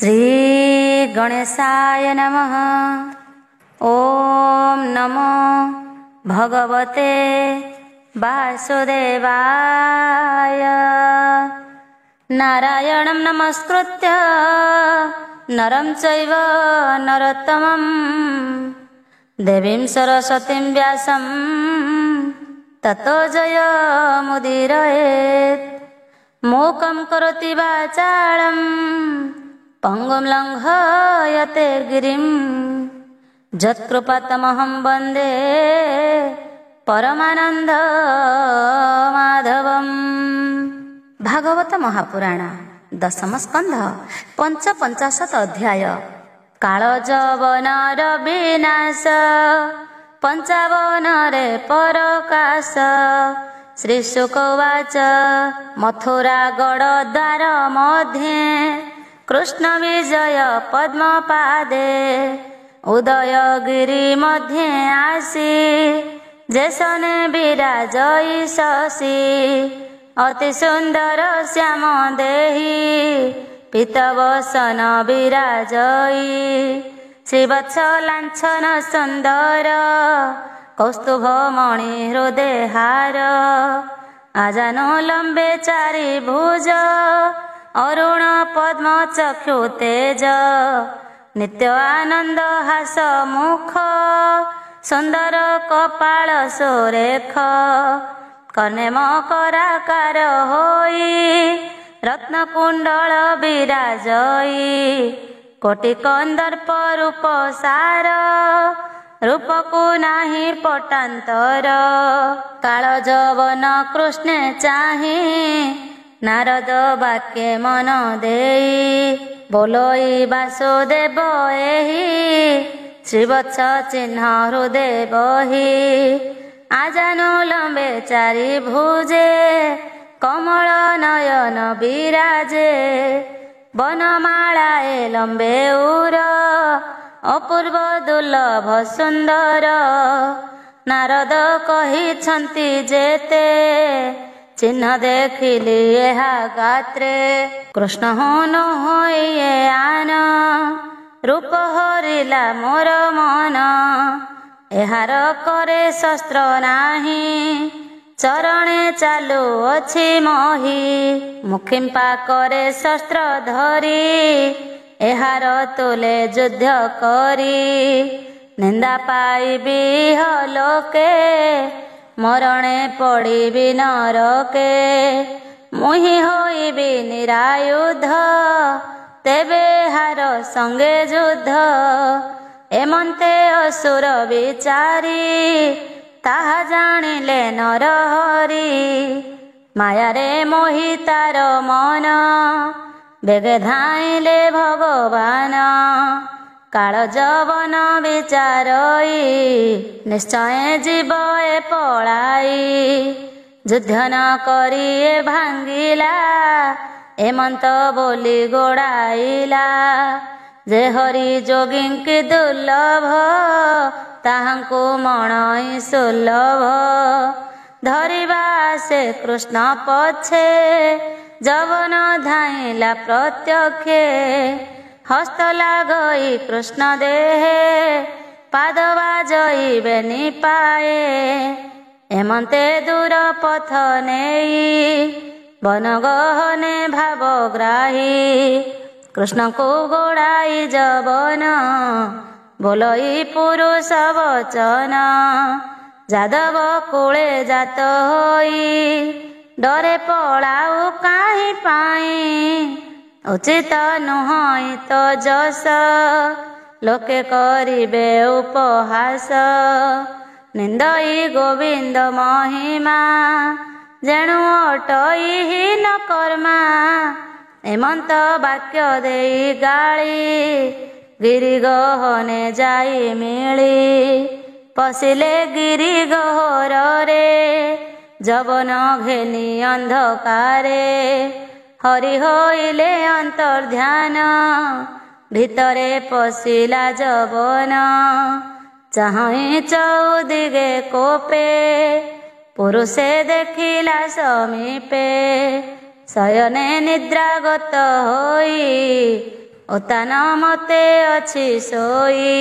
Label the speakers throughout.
Speaker 1: श्री गणेशाय नमः। ओम नमो भगवते वासुदेवाय। नारायणं नमस्कृत्य नरं चैव नरोत्तमं देवीं सरस्वतीं व्यासं ततो जयमुदीरयेत्। मूकं करोति वाचालं पंगुं लंघयते गिरिं यत्कृपातमहं वन्दे परमानंद माधवम्। भागवत महापुराण दशम स्कंध 55 अध्याय। कालजवनर विनाश 55 परकाश। श्रीशुक उवाच मथुरा गड़ द्वार मध्ये कृष्ण विजय पद्मपादे। उदयगिरी मध्ये आसी जेसने विराजई शशि। अति सुंदर श्याम देही पीतवसन विराजई। श्रीवत्स लांछन सुंदर कौस्तुभ मणि हृदय हार। आजानो लंबे चारि भुज अरुण पद्म चक्षु तेज। नित्य आनंद हास मुख सुंदर कपाल सुरेख। कर्णे मकराकार होई रत्न कुंडल विराजई। कोटि कंदर्प रूप सार रूपकु नाही पटांतर। काल जवन कृष्ण चाहि नारद वाक्य मन देई। बोलोई वासुदेव एहि श्रीवत्स चिन्ह हृदय बही। आजानु लंबे चारि भुजे कमल नयन विराजे। वनमालाए लंबे उर अपूर्व दुर्लभ सुंदर। नारद कहिछन्ति जेते चिन्ह देखिली एहा गात्रे। कृष्ण न होइए आन रूप हरिला मोर मन। एहार करे शस्त्र नाही चरणे चालू अछि मही। मुखिं पाकरे शस्त्र धरी एहार तुले युद्ध करी। निंदा पाइबी लोके मरणे पड़िबी नरके। मुहि होइबी निरायुध तेबे हार संगे युद्ध। एमंते असुर विचारी ताहा जानिले नरहरि। मायारे मोहि तार मन बेगे धाइले भगवान। काल जवन विचारई निश्चय जीव ए पलाई। युद्ध न करी ए भांगिला एमंत बोली गोड़ाइला। जे हरि जोगिंकी दुर्लभ ताहांकु मणई सुलभ। धरिबा से कृष्ण पछे जवन धाइला प्रत्यक्षे। हस्त लागई कृष्ण देहे पाद बाजई बेनी पाए। एमंते दूर पथ नेई वन गहने भावग्राही। कृष्ण को गोड़ाई जवन बोलई पुरुष वचन। जादव कुले जात होई डरे पलाऊ काहि पाई। उचित नुहई तो जस लोके करिबे उपहास। निंदई गोविंद महिमा जेणु अटई हीन कर्मा। एमंत वाक्य देई गाली गिरि गहने जाई मिली। पशिले गिरि गहर रे जवन घेनी अंधकारे। हरि होइले अंतर्ध्यान भितरे पशिला जवन। चाहि चौदिगे कोपे पुरुषे देखिला समीपे। शयने निद्रागत होई ଓତାନ ମତେ ଅଛି ଶୋଇ।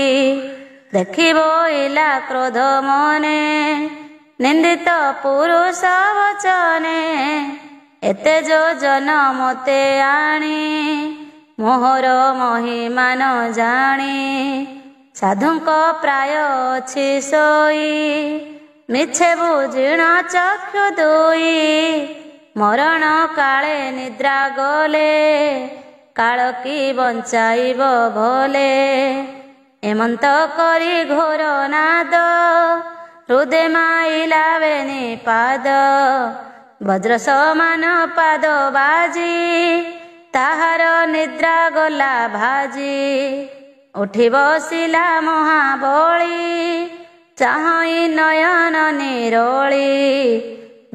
Speaker 1: ଦେଖିବ ଇଲା କ୍ରୋଧ ମନେ ନିନ୍ଦିତ ପୁରୁଷ ବଚନେ। ଏତେ ଯୋଜନ ମତେ ଆଣି ମୋହର ମହିମା ନ ଜାଣି। ସାଧୁଙ୍କ ପ୍ରାୟ ଅଛି ଶୋଇ ମିଛେ ବୁଝିଣ ଚକ୍ଷୁ ଦୁଇ। ମରଣ କାଳେ ନିଦ୍ରା ଗଲେ କାଳ କି ବଞ୍ଚାଇବ ଭଲେ। ଏମନ୍ତ କରି ଘୋର ନାଦ ହୃଦେ ମାଇଲା ବେନି ପାଦ। ବଜ୍ର ସମାନ ପାଦ ବାଜି ତାହାର ନିଦ୍ରା ଗଲା ଭାଜି। ଉଠି ବସିଲା ମହାବଳି ଚାହିଁ ନୟନ ନିରୋଳି।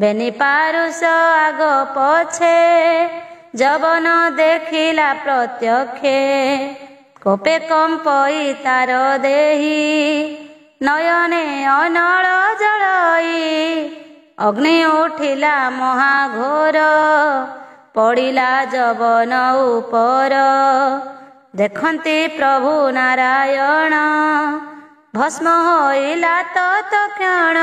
Speaker 1: ବେନି ପାରୁଷ ଆଗ ପଛେ ଯବନ ଦେଖିଲା ପ୍ରତ୍ୟକ୍ଷେ। କୋପେ କମ୍ପଇ ତାର ଦେହି ନୟନେ ଅନଳ ଜଳଇ। ଅଗ୍ନି ଉଠିଲା ମହାଘୋର ପଡ଼ିଲା ଯବନ ଉପର। ଦେଖନ୍ତି ପ୍ରଭୁ ନାରାୟଣ ଭସ୍ମ ହୋଇଲା ତତ୍କ୍ଷଣ।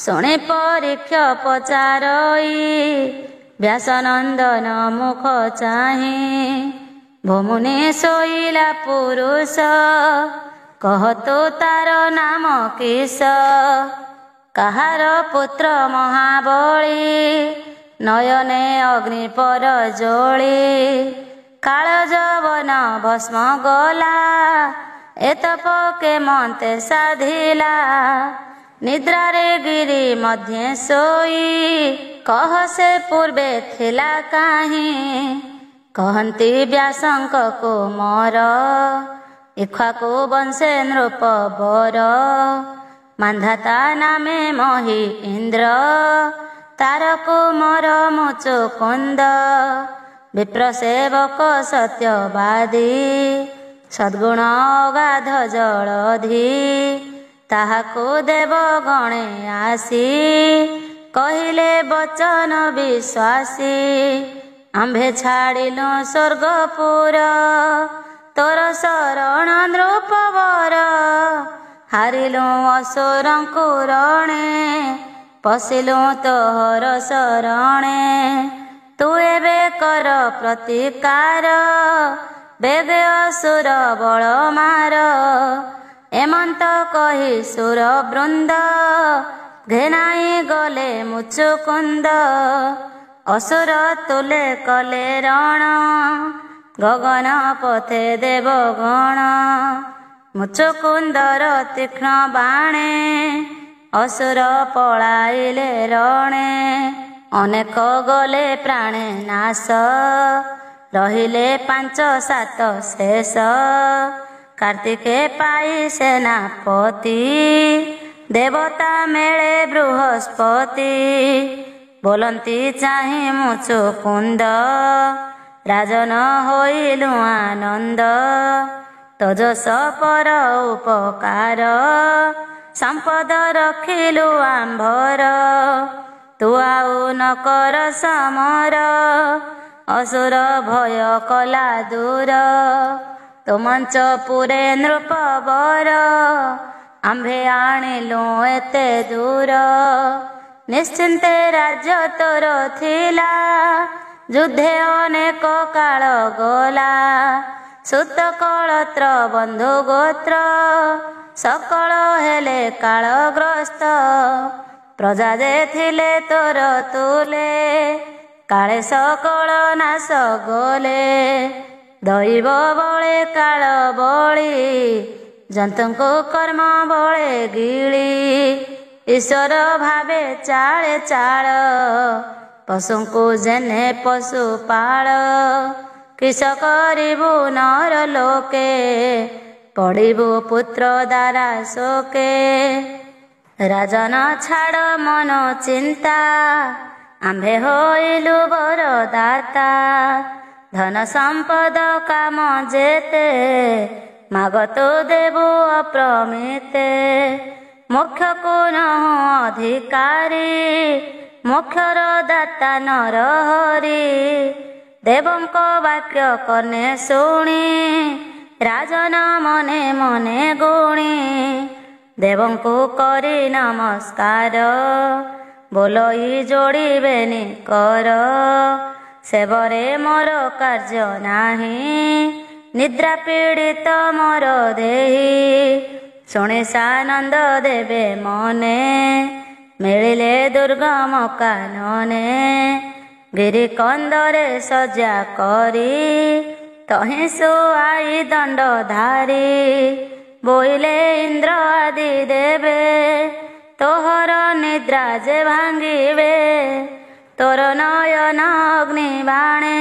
Speaker 1: ଶୁଣି ପରୀକ୍ଷ ପଚାରଇ ବ୍ୟାସନନ୍ଦନ ମୁଖ ଚାହିଁ। ଭୂମୁନି ଶୋଇଲା ପୁରୁଷ କହତୁ ତାର ନାମ କିସ। କାହାର ପୁତ୍ର ମହାବଳି ନୟନେ ଅଗ୍ନି ପର ଜୋଳି। କାଳ ଯବନ ଭସ୍ମ ଗଲା ଏତପ କେମନ୍ତେ ସାଧିଲା। ନିଦ୍ରାରେ ଗିରି ମଧ୍ୟେ ଶୋଇ କହ ସେ ପୂର୍ବେ ଥିଲା କାହିଁ। କହନ୍ତି ବ୍ୟାସଙ୍କ କୁମର ଇକ୍ଷ୍ୱାକୁ ବଂଶେ ନୃପ ବର। ମାନ୍ଧାତା ନାମେ ମହି ଇନ୍ଦ୍ର ତାର କୁମର ମୁଚୁକୁନ୍ଦ। ବିପ୍ର ସେବକ ସତ୍ୟବାଦୀ ସଦ୍ଗୁଣ ଅଗାଧ ଜଳଧି। ତାହାକୁ ଦେବ ଗଣେ ଆସି କହିଲେ ବଚନ ବିଶ୍ୱାସୀ। ଆମ୍ଭେ ଛାଡ଼ିଲୁ ସ୍ୱର୍ଗପୁର ତୋର ଶରଣ ନୃପବର। ହାରିଲୁ ଅସୁରଙ୍କୁ ରଣେ ପଶିଲୁ ତୋହର ଶରଣେ। ତୁ ଏବେ କର ପ୍ରତିକାର ବେଗେ ଅସୁର ବଳ ମାର। ଏମନ୍ତ କହି ସୁର ବୃନ୍ଦ ଘେନାଇ ଗଲେ ମୁଚୁକୁନ୍ଦ। ଅସୁର ତୁଲେ କଲେ ରଣ ଗଗନ ପଥେ ଦେବଗଣ। ମୁଚୁକୁନ୍ଦର ତୀକ୍ଷ୍ଣ ବାଣେ ଅସୁର ପଳାଇଲେ ରଣେ। ଅନେକ ଗଲେ ପ୍ରାଣେ ନାଶ ରହିଲେ 5-7 ଶେଷ। କାର୍ତ୍ତିକେ ପାଇ ସେନାପତି ଦେବତା ମେଳେ ବୃହସ୍ପତି। ବୋଲନ୍ତି ଚାହିଁ ମୁଚୁକୁନ୍ଦ ରାଜନ ହୋଇଲୁ ଆନନ୍ଦ। ତୋ ଯଶ ପର ଉପକାର ସମ୍ପଦ ରଖିଲୁ ଆମ୍ଭର। ତୁ ଆଉ ନ କର ସମର ଅସୁର ଭୟ କଲା ଦୂର। ତୋ ମଞ୍ଚ ପୁରେ ନୃପବର ଆମ୍ଭେ ଆଣିଲୁ ଏତେ ଦୂର। ନିଶ୍ଚିନ୍ତେ ରାଜ୍ୟ ତୋର ଥିଲା ଯୁଦ୍ଧେ ଅନେକ କାଳ ଗଲା। ସୁତ କଳତ୍ର ବନ୍ଧୁ ଗୋତ୍ର ସକଳ ହେଲେ କାଳଗ୍ରସ୍ତ। ପ୍ରଜା ଯେ ଥିଲେ ତୋର ତୁଲେ କାଳେ ସକଳ ନାଶ ଗଲେ। ଦୈବ ବଳେ କାଳ ବଳି ଜନ୍ତୁଙ୍କୁ କର୍ମ ବଳେ ଗିଳି। ଈଶ୍ୱର ଭାବେ ଚାଳେ ଚାଳ ପଶୁଙ୍କୁ ଯେନେ ପଶୁପାଳ। କିସ କରିବୁ ନର ଲୋକେ ପଡ଼ିବୁ ପୁତ୍ର ଦ୍ୱାରା ଶୋକେ। ରାଜନ ଛାଡ଼ ମନ ଚିନ୍ତା ଆମ୍ଭେ ହୋଇଲୁ ବରଦାତା। ଧନ ସମ୍ପଦ କାମ ଯେତେ ମାଗ ତୁ ଦେବୁ ଅପ୍ରମିତେ। ମୋକ୍ଷକୁ ନହୁଁ ଅଧିକାରୀ ମୋକ୍ଷର ଦାତା ନର ହରି। ଦେବଙ୍କ ବାକ୍ୟ କର୍ଣ୍ଣେ ଶୁଣି ରାଜନ ମନେ ମନେ ଗୁଣି ଦେବଙ୍କୁ କରି ନମସ୍କାର ବୋଲଇ ଯୋଡ଼ିବେନି କର ସେବରେ ମୋର କାର୍ଯ୍ୟ ନାହିଁ ନିଦ୍ରା ପୀଡ଼ିତ ମୋର ଦେହି ଶୁଣି ସାନନ୍ଦ ଦେବେ ମନେ ମିଳିଲେ ଦୁର୍ଗମ କାନନେ ଗିରି କନ୍ଦରେ ସଜା କରି ତହିଁ ଶୁଆଇ ଦଣ୍ଡ ଧାରି ବୋଇଲେ ଇନ୍ଦ୍ର ଆଦି ଦେବେ ତୋହର ନିଦ୍ରା ଯେ ଭାଙ୍ଗିବେ ତୋର ନୟନ ଅଗ୍ନି ବାଣେ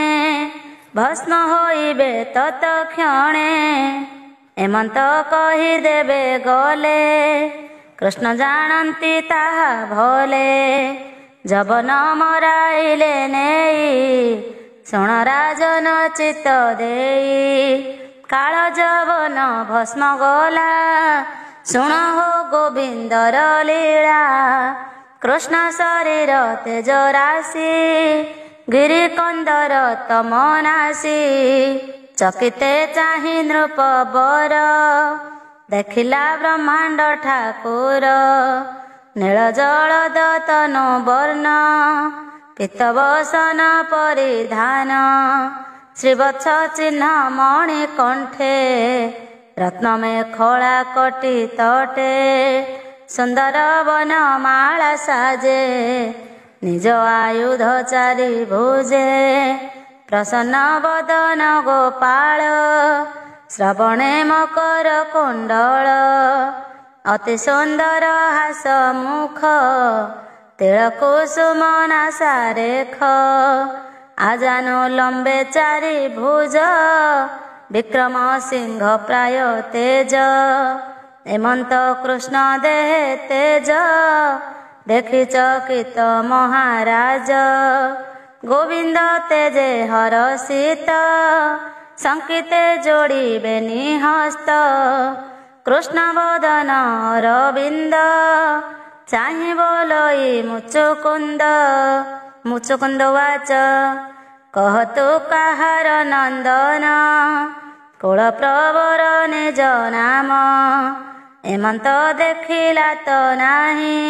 Speaker 1: ଭସ୍ମ ହୋଇବେ ତତକ୍ଷଣେ ଏମନ୍ତ କହିଦେବେ ଗଲେ କୃଷ୍ଣ ଜାଣନ୍ତି ତାହା ଭଲେ ଯବନ ମରାଇଲେ ନେଇ ଶୁଣ ରାଜନ ଚିତ୍ତ ଦେଇ କାଳ ଯବନ ଭସ୍ମ ଗଲା ଶୁଣ ହୋ ଗୋବିନ୍ଦର ଲୀଳା କୃଷ୍ଣ ଶରୀର ତେଜ ରାଶି ଗିରି କନ୍ଦର ତମ ନାଶି ଚକିତେ ଚାହିଁ ନୃପ ବର ଦେଖିଲା ବ୍ରହ୍ମାଣ୍ଡ ଠାକୁର ନୀଳ ଜଳ ଦତନ ବର୍ଣ୍ଣ ପିତବସନ ପରିଧାନ ଶ୍ରୀବତ୍ସ ଚିହ୍ନ ମଣି କଣ୍ଠେ ରତ୍ନମେଖଳା କଟି ତଟେ ସୁନ୍ଦର ବନମାଳା ସାଜେ ନିଜ ଆୟୁଧ ଚାରି ଭୁଜେ ପ୍ରସନ୍ନ ବଦନ ଗୋପାଳ ଶ୍ରବଣେ ମକର କୁଣ୍ଡଳ ଅତି ସୁନ୍ଦର ହାସ ମୁଖ ତିଳକୁସୁମ ନାସା ରେଖ ଆଜାନୁ ଲମ୍ବେ ଚାରି ଭୁଜ ବିକ୍ରମ ସିଂହ ପ୍ରାୟ ତେଜ ଏମନ୍ତ କୃଷ୍ଣ ଦେହେ ତେଜ ଦେଖି ଚକିତ ମହାରାଜ ଗୋବିନ୍ଦ ତେଜେ ହରଷିତ ଶଙ୍କିତେ ଯୋଡ଼ିବେନି ହସ୍ତ କୃଷ୍ଣ ବଦନ ଅରବିନ୍ଦ ଚାହିଁ ବୋଲଇ ମୁଚୁକୁନ୍ଦ ବାଚ କହତୁ କାହାର ନନ୍ଦନ କୁଳ ପ୍ରବର ନିଜ ନାମ ଏମନ୍ତ ଦେଖିଲା ତ ନାହିଁ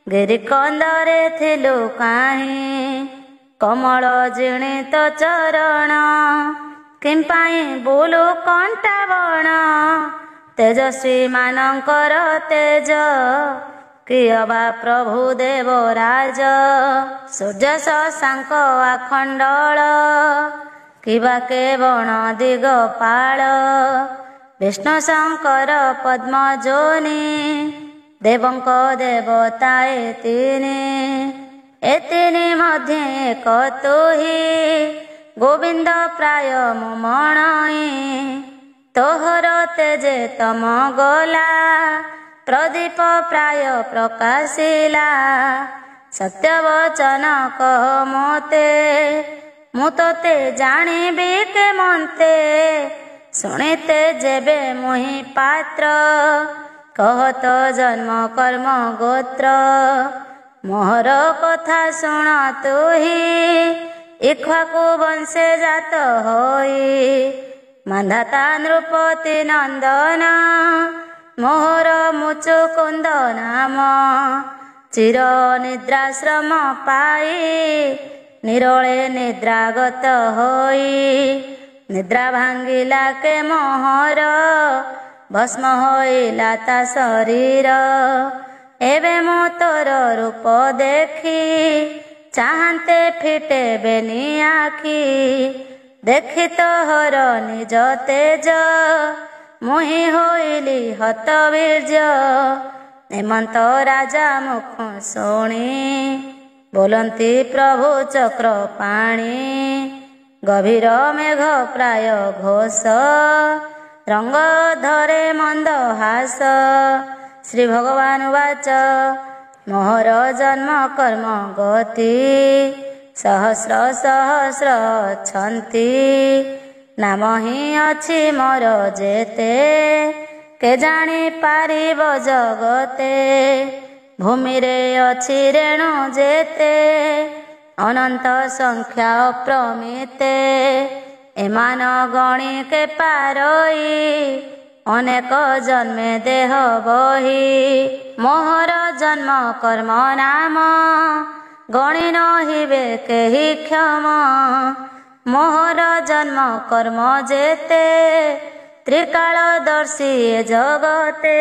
Speaker 1: ଗିରି କନ୍ଦରେ ଥିଲୁ କାହିଁ କମଳ ଜିଣିତ ଚରଣ କିମ୍ପାଇଁ ବୁଲୁ କଣ୍ଟା ବଣ ତେଜସ୍ୱୀ ମାନଙ୍କର ତେଜ କିଏ ବା ପ୍ରଭୁ ଦେବରାଜ ସୂର୍ଯ୍ୟ ଶଶାଙ୍କ ଆଖଣ୍ଡଳ କିବା କେବଣ ଦିଗପାଳ ବିଷ୍ଣୁ ଶଙ୍କର ପଦ୍ମଯୋନି ଦେବଙ୍କ ଦେବତା ଏ ତିନି ମଧ୍ୟ ଏକ ତୁହି ଗୋବିନ୍ଦ ପ୍ରାୟ ମୁଁ ମଣଇ ତୋହର ତେଜେ ତମ ଗଲା ପ୍ରଦୀପ ପ୍ରାୟ ପ୍ରକାଶିଲା ସତ୍ୟ ବଚନ କହ ମୋତେ ମୁଁ ତୋତେ ଜାଣିବି କେମନ୍ତେ ଶୁଣିତେ ଯେବେ ମୁହିଁ ପାତ୍ର କହ ତ ଜନ୍ମ କର୍ମ ଗୋତ୍ର ମୋହର କଥା ଶୁଣ ତୁହି ଇକ୍ଷ୍ୱାକୁ ବଂଶେ ଜାତ ହୋଇ ମାନ୍ଧାତା ନୃପତି ନନ୍ଦନ ମୋହର ମୁଚୁକୁନ୍ଦ ନାମ ଚିର ନିଦ୍ରାଶ୍ରମ ପାଇ ନିରୋଳେ ନିଦ୍ରାଗତ ହୋଇ ନିଦ୍ରା ଭାଙ୍ଗିଲା କେ ମୋହର ଭସ୍ମ ହୋଇଲା ତା ଶରୀର ଏବେ ମୁଁ ତୋର ରୂପ ଦେଖି ଚାହାନ୍ତେ ଫିଟେବେନି ଆଖି ଦେଖି ତୋହର ନିଜ ତେଜ ମୁହିଁ ହୋଇଲି ହତ ବୀର୍ଯ୍ୟ ଏମନ୍ତ ରାଜା ମୁଖ ଶୁଣି ବୋଲନ୍ତି ପ୍ରଭୁ ଚକ୍ର ପାଣି ଗଭୀର ମେଘ ପ୍ରାୟ ଘୋଷ ରଙ୍ଗ ଧରେ ମନ୍ଦ ହାସ ଶ୍ରୀ ଭଗବାନ ବାଚ ମୋହର ଜନ୍ମ କର୍ମ ଗତି ସହସ୍ର ସହସ୍ର ଅଛନ୍ତି ନାମ ହିଁ ଅଛି ମୋର ଯେତେ କେ ଜାଣି ପାରିବ ଜଗତେ ଭୂମିରେ ଅଛି ରେଣୁ ଯେତେ ଅନନ୍ତ ସଂଖ୍ୟା ଅପ୍ରମିତେ ଏମାନ ଗଣିକେ ପାରଇ ଅନେକ ଜନ୍ମେ ଦେହ ବହି ମୋହର ଜନ୍ମ କର୍ମ ନାମ ଗଣି ନହିବେ କେହି କ୍ଷମ ମୋହର ଜନ୍ମ କର୍ମ ଯେତେ ତ୍ରିକାଳଦର୍ଶୀ ଏ ଜଗତେ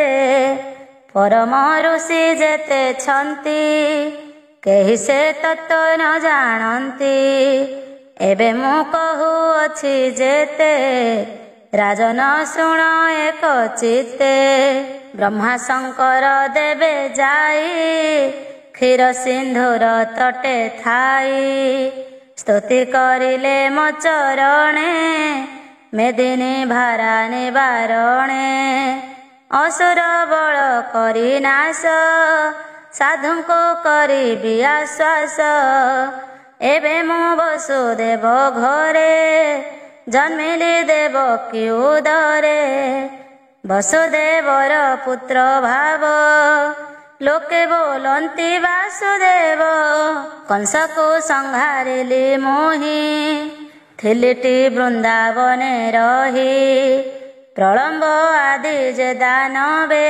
Speaker 1: ପରମ ଋଷି ଯେତେ ଛନ୍ତି କେହି ସେ ତତ୍ତ୍ୱ ନ ଜାଣନ୍ତି ଏବେ ମୁଁ କହୁଅଛି ଯେତେ ରାଜନ ଶୁଣ ଏକ ଚିତ୍ତେ ବ୍ରହ୍ମା ଶଙ୍କର ଦେବେ ଯାଇ କ୍ଷୀର ସିନ୍ଧୁର ତଟେ ଥାଇ ସ୍ତୁତି କରିଲେ ମୋ ଚରଣେ ମେଦିନୀ ଭାରା ନିବାରଣେ ଅସୁର ବଳ କରି ନାଶ ସାଧୁଙ୍କୁ କରିବି ଆଶ୍ୱାସ ଏବେ ମୁଁ ବସୁଦେବ ଘରେ ଜନ୍ମିଲି ଦେବକୀ ଉଦରେ ବସୁଦେବର ପୁତ୍ର ଭାବ ଲୋକେ ବୋଲନ୍ତି ବାସୁଦେବ କଂସକୁ ସଂହାରିଲି ମୁହିଁ ଥିଲିଟି ବୃନ୍ଦାବନେ ରହି ପ୍ରଳମ୍ବ ଆଦି ଯେ ଦାନବେ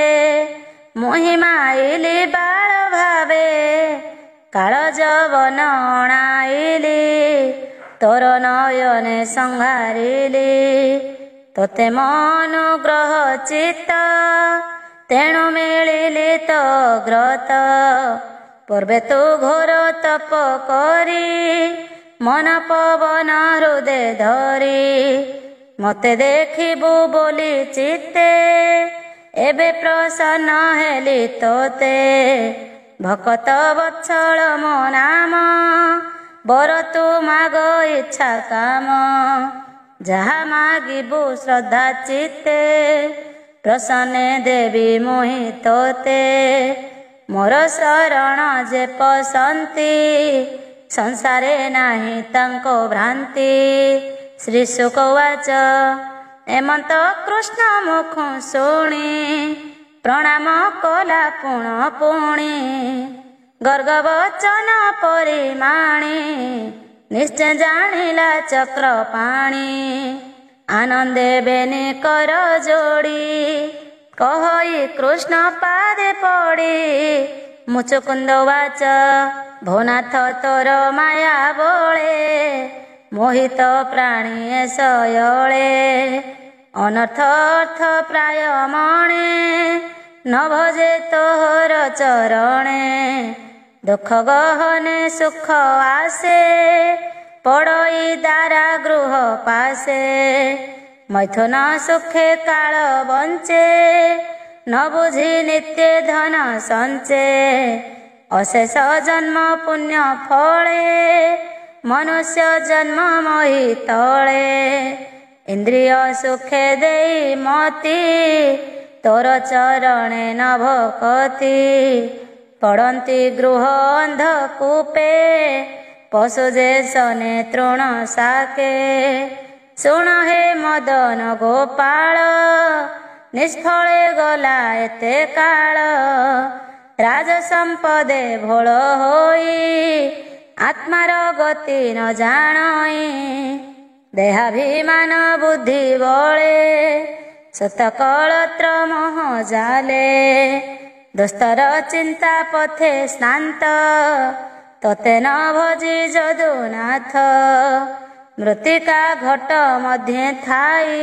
Speaker 1: ମୁହିଁ ମାଇଲି ବାଳ ଭାବେ କାଳ ଯବନ ଅଣାଇଲି ତୋର ନୟନେ ସଂହାରିଲି ତୋତେ ମୋ ଅନୁଗ୍ରହ ଚିତ୍ତ ତେଣୁ ମିଳିଲି ତ ଗ୍ରତ ପୂର୍ବେ ତୁ ଘୋର ତପ କରି ମନ ପବନ ହୃଦେ ଧରି ମତେ ଦେଖିବୁ ବୋଲି ଚିତ୍ତେ ଏବେ ପ୍ରସନ୍ନ ହେଲି ତୋତେ ଭକତ ବତ୍ସଳ ମୋ ନାମ ବର ତୁ ମାଗ ଇଚ୍ଛା କାମ ଯାହା ମାଗିବୁ ଶ୍ରଦ୍ଧା ଚିତ୍ତେ ପ୍ରସନ୍ନେ ଦେବି ମୁହିଁ ତୋତେ ମୋର ଶରଣ ଯେ ପସନ୍ତି ସଂସାରେ ନାହିଁ ତାଙ୍କ ଭ୍ରାନ୍ତି ଶ୍ରୀ ଶୁକ ଉବାଚ ଏମନ୍ତ କୃଷ୍ଣ ମୁଖ ଶୁଣି ପ୍ରଣାମ କଲା ପୁଣ ପୁଣି ଗର୍ଗ ବଚନ ପରିମାଣି ନିଶ୍ଚୟ ଜାଣିଲା ଚକ୍ର ପାଣି ଆନନ୍ଦେ ବେନି କର ଯୋଡ଼ି କହଇ କୃଷ୍ଣ ପାଦେ ପଡ଼ି ମୁଚୁକୁନ୍ଦ ଉବାଚ ଭୋନାଥ ତୋର ମାୟା ବଳେ ମୋହିତ ପ୍ରାଣୀ ଶୟଳେ ଅନର୍ଥ ଅର୍ଥ ପ୍ରାୟ ମଣେ ନ ଭଜେ ତୋହର ଚରଣେ ଦୁଃଖ ଗହନେ ସୁଖ ଆସେ ପଡ଼ଇ ଦାରା ଗୃହ ପାଶେ ମୈଥୁନ ସୁଖେ କାଳ ବଞ୍ଚେ ନ ବୁଝି ନିତ୍ୟ ଧନ ସଞ୍ଚେ ଅଶେଷ ଜନ୍ମ ପୁଣ୍ୟ ଫଳେ ମନୁଷ୍ୟ ଜନ୍ମ ମହି ତଳେ ଇନ୍ଦ୍ରିୟ ସୁଖେ ଦେଇ ମତି ତୋର ଚରଣେ ନଭକତି ପଡ଼ନ୍ତି ଗୃହ ଅନ୍ଧକୂପେ ପଶୁ ଯେ ସନେ ତୃଣ ଶାକେ ଶୁଣ ହେ ମଦନ ଗୋପାଳ ନିଷ୍ଫଳେ ଗଲା ଏତେ କାଳ ରାଜ ସମ୍ପଦେ ଭୋଳ ହୋଇ ଆତ୍ମାର ଗତି ନ ଜାଣଇ ଦେହାଭିମାନ ବୁଦ୍ଧି ବଳେ ସତ କଳତ୍ର ମୋହ ଜାଲେ ଦୋସ୍ତର ଚିନ୍ତା ପଥେ ସ୍ନାନ୍ତ ତତେ ନ ଭଜି ଯଦୁନାଥ ମୃତ୍ତିକା ଘଟ ମଧ୍ୟେ ଥାଇ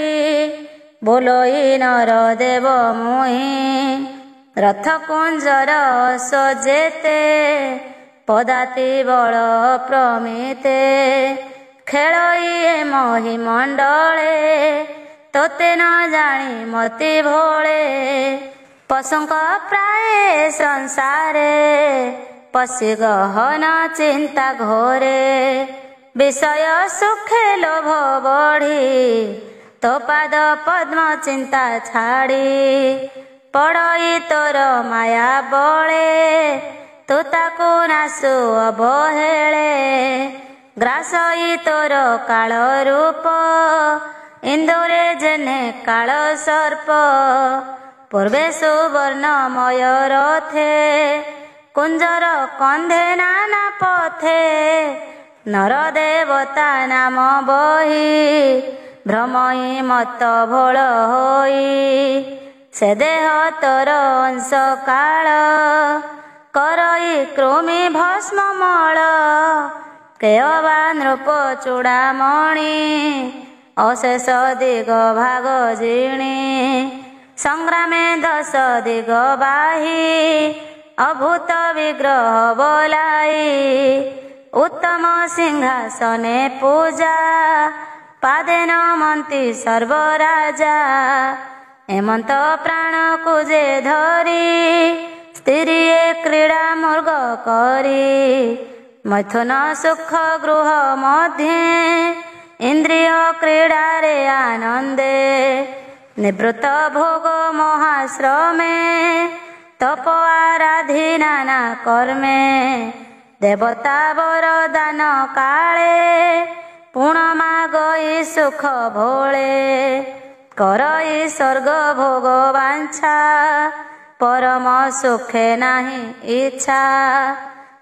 Speaker 1: ବୋଲୋଇ ନର ଦେବ ମୁହିଁ ରଥ କୁଞ୍ଜର ସଜେତେ ପଦାତି ବଳ ପ୍ରମିତେ ଖେଳଇ ମହି ମଣ୍ଡଳେ ତୋତେ ନ ଜାଣି ମତି ଭୋଳେ ପଶୁଙ୍କ ପ୍ରାୟ ସଂସାରେ ପଶି ଗହନ ଚିନ୍ତା ଘୋରେ ବିଷୟ ସୁଖେ ଲୋଭ ବଢି ତୋ ପାଦ ପଦ୍ମ ଚିନ୍ତା ଛାଡ଼ି ପଡ଼ଇ ତୋର ମାୟା ବଳେ ତୁ ତାକୁ ନାଶୁ ଅବହେଳେ ଗ୍ରାସଇ ତୋର କାଳ ରୂପ ଇନ୍ଦୁରେ ଜେନେ କାଳ ସର୍ପ ପୂର୍ବେ ସୁବର୍ଣ୍ଣମୟ ରଥେ କୁଞ୍ଜର କନ୍ଧେ ନାନା ପଥେ ନର ଦେବତା ନାମ ବହି ଭ୍ରମଇ ମତ ଭୋଳ ହୋଇ ସେ ଦେହ ତୋର ଅଂଶ କାଳ କରଇ କୃମି ଭସ୍ମ ମଳ କେୟବା ନୃପ ଚୂଡ଼ାମଣି ଅଶେଷ ଦିଗ ଭାଗ ଜିଣି ସଂଗ୍ରାମେ ଦଶ ଦିଗ ବାହି ଅଭୂତ ବିଗ୍ରହ ବୋଲାଇ ଉତ୍ତମ ସିଂହାସନେ ପୂଜା ପାଦେ ନମନ୍ତି ସର୍ବରାଜା ଏମନ୍ତ ପ୍ରାଣକୁ ଯେ ଧରି ସ୍ତ୍ରୀଏ କ୍ରୀଡ଼ା ମୃଗ କରି ମୈଥୁନ ସୁଖ ଗୃହ ମଧ୍ୟେ ଇନ୍ଦ୍ରିୟ କ୍ରୀଡ଼ାରେ ଆନନ୍ଦେ ନିବୃତ୍ତ ଭୋଗ ମହାଶ୍ରମେ ତପ ଆରାଧି ନାନା କର୍ମେ ଦେବତା ବରଦାନ କାଳେ ପୁଣ ମାଗଇ ସୁଖ ଭୋଳେ କରଇ ସ୍ୱର୍ଗ ଭୋଗ ବାଞ୍ଛା ପରମ ସୁଖେ ନାହିଁ ଇଚ୍ଛା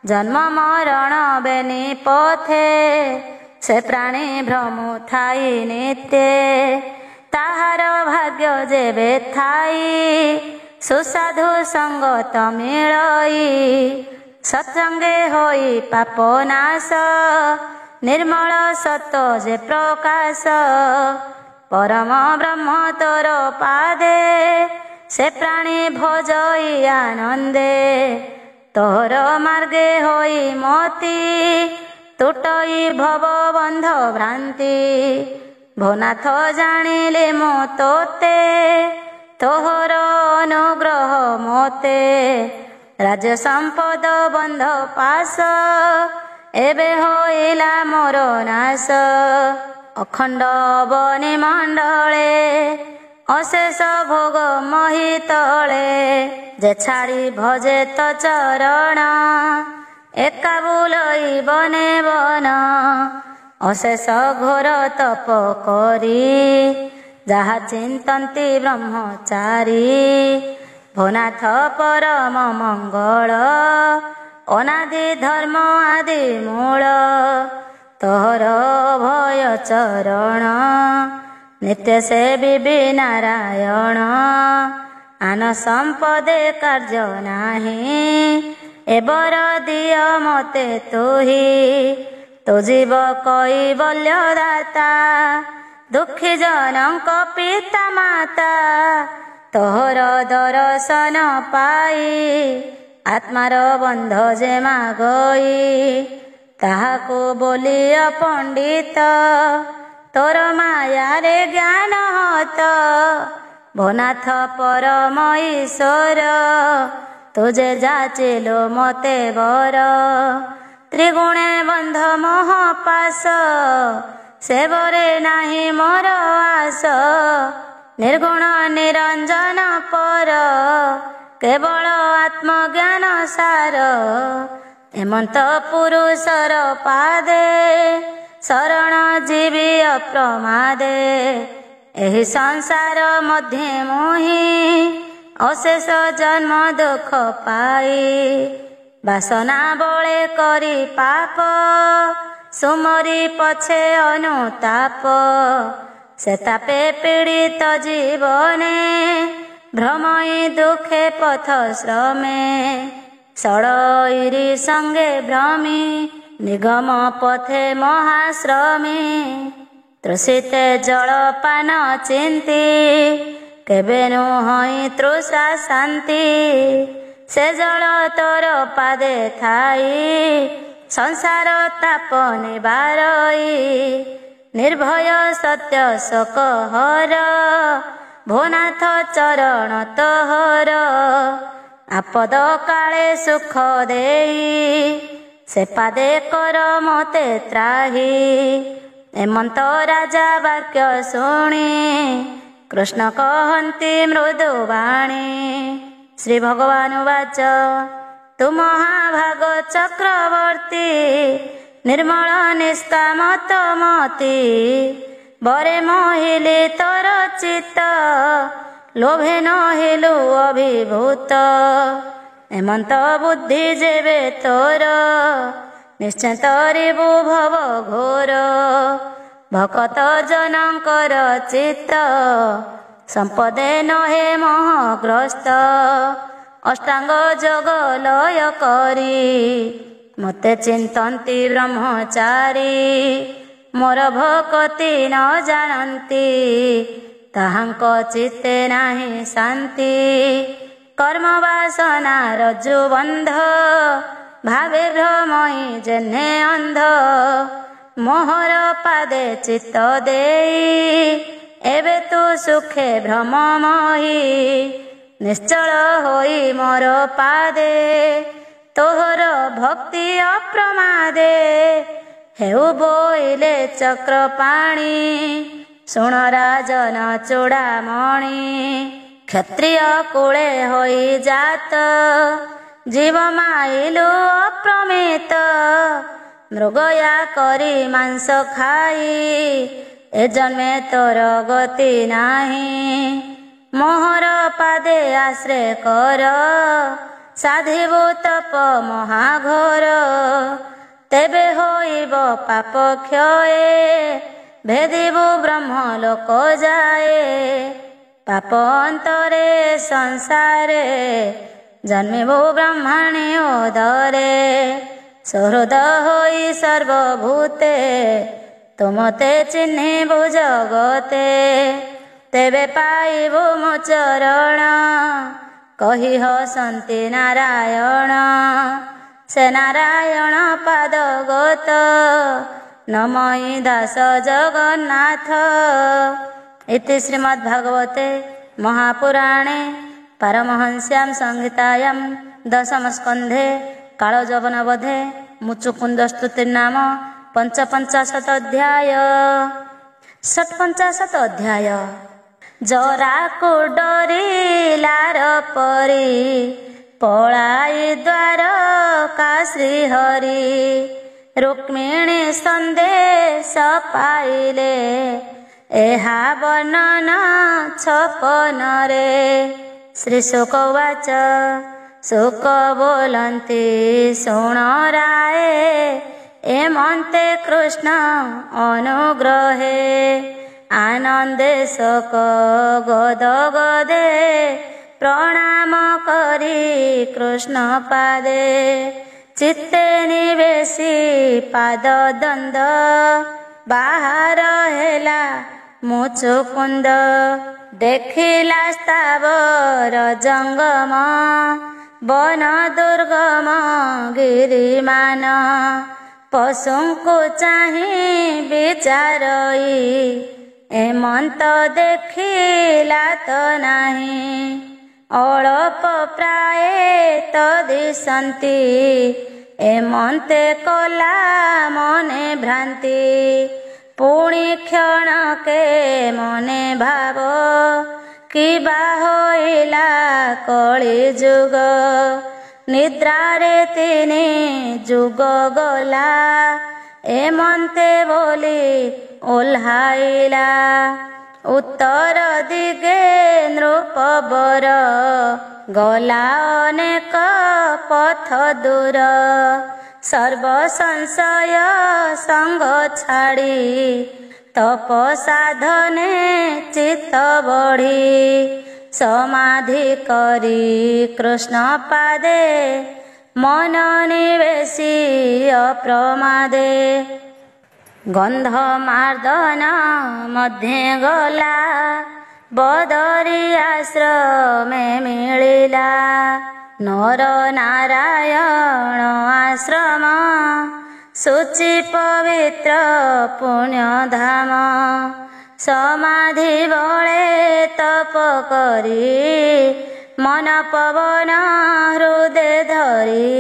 Speaker 1: ଜନ୍ମ ମରଣ ବେନି ପଥେ ସେ ପ୍ରାଣୀ ଭ୍ରମୁ ଥାଇ ନିତ୍ୟେ ତାହାର ଭାଗ୍ୟ ଯେବେ ଥାଇ ସୁସାଧୁ ସଙ୍ଗତ ମିଳଇ ସତ୍ସଙ୍ଗେ ହୋଇ ପାପ ନାଶ ନିର୍ମଳ ସତ ଯେ ପ୍ରକାଶ ପରମ ବ୍ରହ୍ମ ତୋର ପାଦେ ସେ ପ୍ରାଣୀ ଭଜଇ ଆନନ୍ଦେ ତୋର ମାର୍ଗେ ହୋଇ ମତି ତୁଟଇ ଭବ ବନ୍ଧ ଭ୍ରାନ୍ତି ଭୋନାଥ ଜାଣିଲେ ମୁଁ ତୋତେ ତୋହର ଅନୁଗ୍ରହ ମୋତେ ରାଜ୍ୟ ସମ୍ପଦ ବନ୍ଧ ପାଶ ଏବେ ହୋଇଲା ମୋର ନାଶ ଅଖଣ୍ଡ ବନି ମଣ୍ଡଳେ ଅଶେଷ ଭୋଗ ମହି ତଳେ ଯେ ଛାଡ଼ି ଭଜେ ତ ଚରଣ ଏକା ବୁଲଇ ବନେ ବନ ଅଶେଷ ଘୋର ତପ କରି ଯାହା ଚିନ୍ତନ୍ତି ବ୍ରହ୍ମଚାରୀ ଭୋନାଥ ପରମ ମଙ୍ଗଳ ଅନାଦି ଧର୍ମ ଆଦି ମୂଳ ତୋହର ଭୟ ଚରଣ ନିତ୍ୟ ସେବିବି ନାରାୟଣ ଆନ ସମ୍ପଦେ କାର୍ଯ୍ୟ ନାହିଁ ଏବର ଦିଅ ମୋତେ ତୁହି ତୁ ଜୀବ କୈବଲ୍ୟ ଦାତା ଦୁଃଖୀ ଜନଙ୍କ ପିତା ମାତା ତୋହର ଦର୍ଶନ ପାଇ ଆତ୍ମାର ବନ୍ଧ ଯେ ମାଗଇ ତାହାକୁ ବୋଲିୟ ପଣ୍ଡିତ ତୋର ମାୟାରେ ଜ୍ଞାନ ହତ ଭୋନାଥ ପରମ ଈଶ୍ୱର ତୁଜେ ଯାଚିଲୁ ମୋତେ ବର ତ୍ରିଗୁଣେ ବନ୍ଧ ମୋହ ପାଶ ସେବରେ ନାହିଁ ମୋର ଆଶ ନିର୍ଗୁଣ ନିରଞ୍ଜନ ପର କେବଳ ଆତ୍ମଜ୍ଞାନ ସାର ହେମନ୍ତ ପୁରୁଷର ପାଦେ ଶରଣ ଯିବି ଅପ୍ରମାଦେ ଏହି ସଂସାର ମଧ୍ୟେ ମୁହିଁ ଅଶେଷ ଜନ୍ମ ଦୁଃଖ ପାଇ ବାସନା ବଳେ କରି ପାପ ସୁମରି ପଛେ ଅନୁତାପ ସେ ତାପେ ପୀଡ଼ିତ ଜୀବନେ ଭ୍ରମଇ ଦୁଃଖେ ପଥ ଶ୍ରମେ ଷଡ଼ଇରି ସଙ୍ଗେ ଭ୍ରମି ନିଗମ ପଥେ ମହାଶ୍ରମୀ ତୃଷିତେ ଜଳପାନ ଚିନ୍ତି କେବେ ନୁହଇ ତୃଷା ଶାନ୍ତି ସେ ଜଳ ତୋର ପାଦେ ଥାଇ ସଂସାର ତାପ ନିବାରଇ ନିର୍ଭୟ ସତ୍ୟ ଶୋକ ହର ଭୋନାଥ ଚରଣ ତୋହର ଆପଦ କାଳେ ସୁଖ ଦେଇ ସେ ପାଦେ କର ମୋତେ ତ୍ରାହି ଏମନ୍ତ ରାଜା ବାକ୍ୟ ଶୁଣି କୃଷ୍ଣ କହନ୍ତି ମୃଦୁ ବାଣୀ ଶ୍ରୀ ଭଗବାନ ବାଚ ତୁ ମହାଭାଗ ଚକ୍ରବର୍ତ୍ତୀ ନିର୍ମଳ ନିଷ୍କାମତ ମତି ବରେ ମୋହିଲି ତୋର ଚିତ୍ତ ଲୋଭେ ନହିଲୁ ଅଭିଭୂତ ଏମନ୍ତ ବୁଦ୍ଧି ଯେବେ ତୋର ନିଶ୍ଚୟ ତରିବୁ ଭବ ଘୋର। ଭକତ ଜନଙ୍କର ଚିତ୍ତ ସମ୍ପଦେ ନହେ ମୋହଗ୍ରସ୍ତ। ଅଷ୍ଟାଙ୍ଗ ଯୋଗ ଲୟ କରି ମୋତେ ଚିନ୍ତନ୍ତି ବ୍ରହ୍ମଚାରୀ। ମୋର ଭକତି ନ ଜାଣନ୍ତି ତାହାଙ୍କ ଚିତ୍ତେ ନାହିଁ ଶାନ୍ତି। କର୍ମ ବାସନା ରଜ୍ଜୁ ବନ୍ଧ ଭାବେ ଭ୍ରମଇ ଯେହ୍ନେ ଅନ୍ଧ। ମୋହର ପାଦେ ଚିତ୍ତ ଦେଇ ଏବେ ତୁ ସୁଖେ ଭ୍ରମମୟୀ। ନିଶ୍ଚଳ ହୋଇ ମୋର ପାଦେ ତୋହର ଭକ୍ତି ଅପ୍ରମାଦେ। ହେଉ ବୋଇଲେ ଚକ୍ର ପାଣି ଶୁଣ ରାଜନ ଚୂଡ଼ାମଣି। କ୍ଷତ୍ରିୟ କୁଳେ ହୋଇ ଜାତ ଜୀବ ମାଇଲୁ ଅପ୍ରମିତ। ମୃଗୟା କରି ମାଂସ ଖାଇ ଏ ଜନ୍ମେ ତୋର ଗତି ନାହିଁ। ମୋହର ପାଦେ ଆଶ୍ରୟ କର ସାଧିବୁ ତପ ମହାଘୋର। ତେବେ ହୋଇବ ପାପ କ୍ଷୟେ ଭେଦିବୁ ବ୍ରହ୍ମ ଲୋକ ଯାଏ। ପାପ ଅନ୍ତରେ ସଂସାରେ ଜନ୍ମିବୁ ବ୍ରହ୍ମଣୀ ଉଦରେ। ସୁହୃଦ ହୋଇ ସର୍ବଭୂତେ ତୁମତେ ଚିହ୍ନିବୁ ଜଗତେ। ତେବେ ପାଇବୁ ମୋ ଚରଣ କହି ହସନ୍ତି ନାରାୟଣ। ସେ ନାରାୟଣ ପାଦ ଗୋତ ନମଇ ଦାସ ଜଗନ୍ନାଥ। ଇତି ଶ୍ରୀମଦ୍ଭାଗବତେ ମହାପୁରାଣେ ପାରମହଂସ୍ୟାಂ ସଂହିତାୟାಂ ଦଶମ ସ୍କନ୍ଧେ କାଳଯବନବଧେ ମୁଚୁକୁନ୍ଦ ସ୍ତୁତିର୍ନାମ ପଞ୍ଚପଞ୍ଚାଶତ ଅଧ୍ୟାୟ। ଷଟ୍ପଞ୍ଚାଶତ ଅଧ୍ୟାୟ। ଜରାକୁ ଡରିଲାର ପରି ପଳାଇ ଦ୍ୱାରକା ଶ୍ରୀହରି। ରୁକ୍ମିଣୀ ସନ୍ଦେଶ ପାଇଲେ ଏହା ବର୍ଣ୍ଣନ ଛପନରେ। ଶ୍ରୀ ଶୁକ ଉବାଚ ଶୁକ ବୋଲନ୍ତି ଶୁଣ ରାଏ। ଏମନ୍ତେ କୃଷ୍ଣ ଅନୁଗ୍ରହେ ଆନନ୍ଦେ ଶୋକ ଗଦ ଗଦେ। ପ୍ରଣାମ କରି କୃଷ୍ଣ ପାଦେ ଚିତ୍ତେ ନିବେଶି ପାଦ ଦଣ୍ଡ। ବାହାର ହେଲା ମୁଚୁକୁନ୍ଦ ଦେଖିଲା ସ୍ଥାବର ଜଙ୍ଗମ। ବନ ଦୁର୍ଗମ ଗିରିମାନ ପଶୁଙ୍କୁ ଚାହିଁ ବିଚାରଇ। ଏମନ୍ତ ଦେଖିଲା ତ ନାହିଁ ଅଳପ ପ୍ରାୟ ତ ଦିଶନ୍ତି। ଏମନ୍ତେ କଲା ମନେ ଭ୍ରାନ୍ତି ପୁଣି କ୍ଷଣକେ ମନେ ଭାବ। କିବା ହୋଇଲା କଳି ଯୁଗ ନିଦ୍ରାରେ ତିନି ଯୁଗ ଗଲା। ଏମନ୍ତେ ବୋଲି ଓହ୍ଲାଇଲା ଉତ୍ତର ଦିଗେ ନୃପବର। ଗଲା ଅନେକ ପଥ ଦୂର ସର୍ବ ସଂଶୟ ସଙ୍ଗ ଛାଡ଼ି। ତପ ସାଧନେ ଚିତ୍ତ ବଢ଼ି ସମାଧି କରି କୃଷ୍ଣ ପାଦେ ମନ ନିବେଶି ଅପ୍ରମାଦେ। ଗନ୍ଧ ମାର୍ଦନ ମଧ୍ୟେ ଗଲା ବଦରି ଆଶ୍ରମେ ମିଳିଲା। ନର ନାରାୟଣ ଆଶ୍ରମ ଶୁଚି ପବିତ୍ର ପୁଣ୍ୟଧାମ। ସମାଧି ବଳେ ତପ କରି ମନ ପବନ ହୃଦେ ଧରି।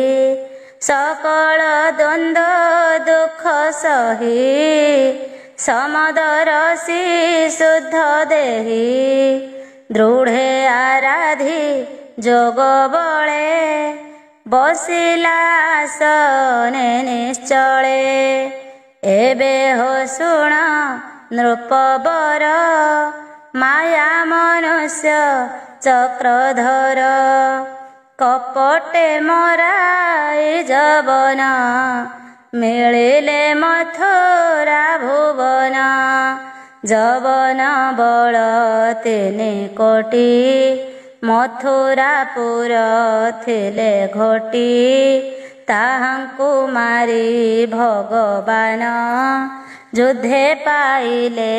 Speaker 1: ସକଳ ଦ୍ୱନ୍ଦ୍ୱ ଦୁଃଖ ସହି ସମଦରସି ଶୁଦ୍ଧ ଦେହି। ଦୃଢ଼େ ଆରାଧି ଯୋଗ ବଳେ ବସିଲା ଆସନେ ନିଶ୍ଚଳେ। ଏବେ ହୋ ଶୁଣ ନୃପବର ମାୟା ମନୁଷ୍ୟ ଚକ୍ରଧର। କପଟେ ମରାଇ ଯବନ, ମିଳିଲେ ମଥୁରା ଭୁବନ। ଯବନ ବଳ 3 କୋଟି, ମଥୁରାପୁର ଥିଲେ ଘୋଟି। ତାହାଙ୍କୁ ମାରି ଭଗବାନ, ଯୁଦ୍ଧେ ପାଇଲେ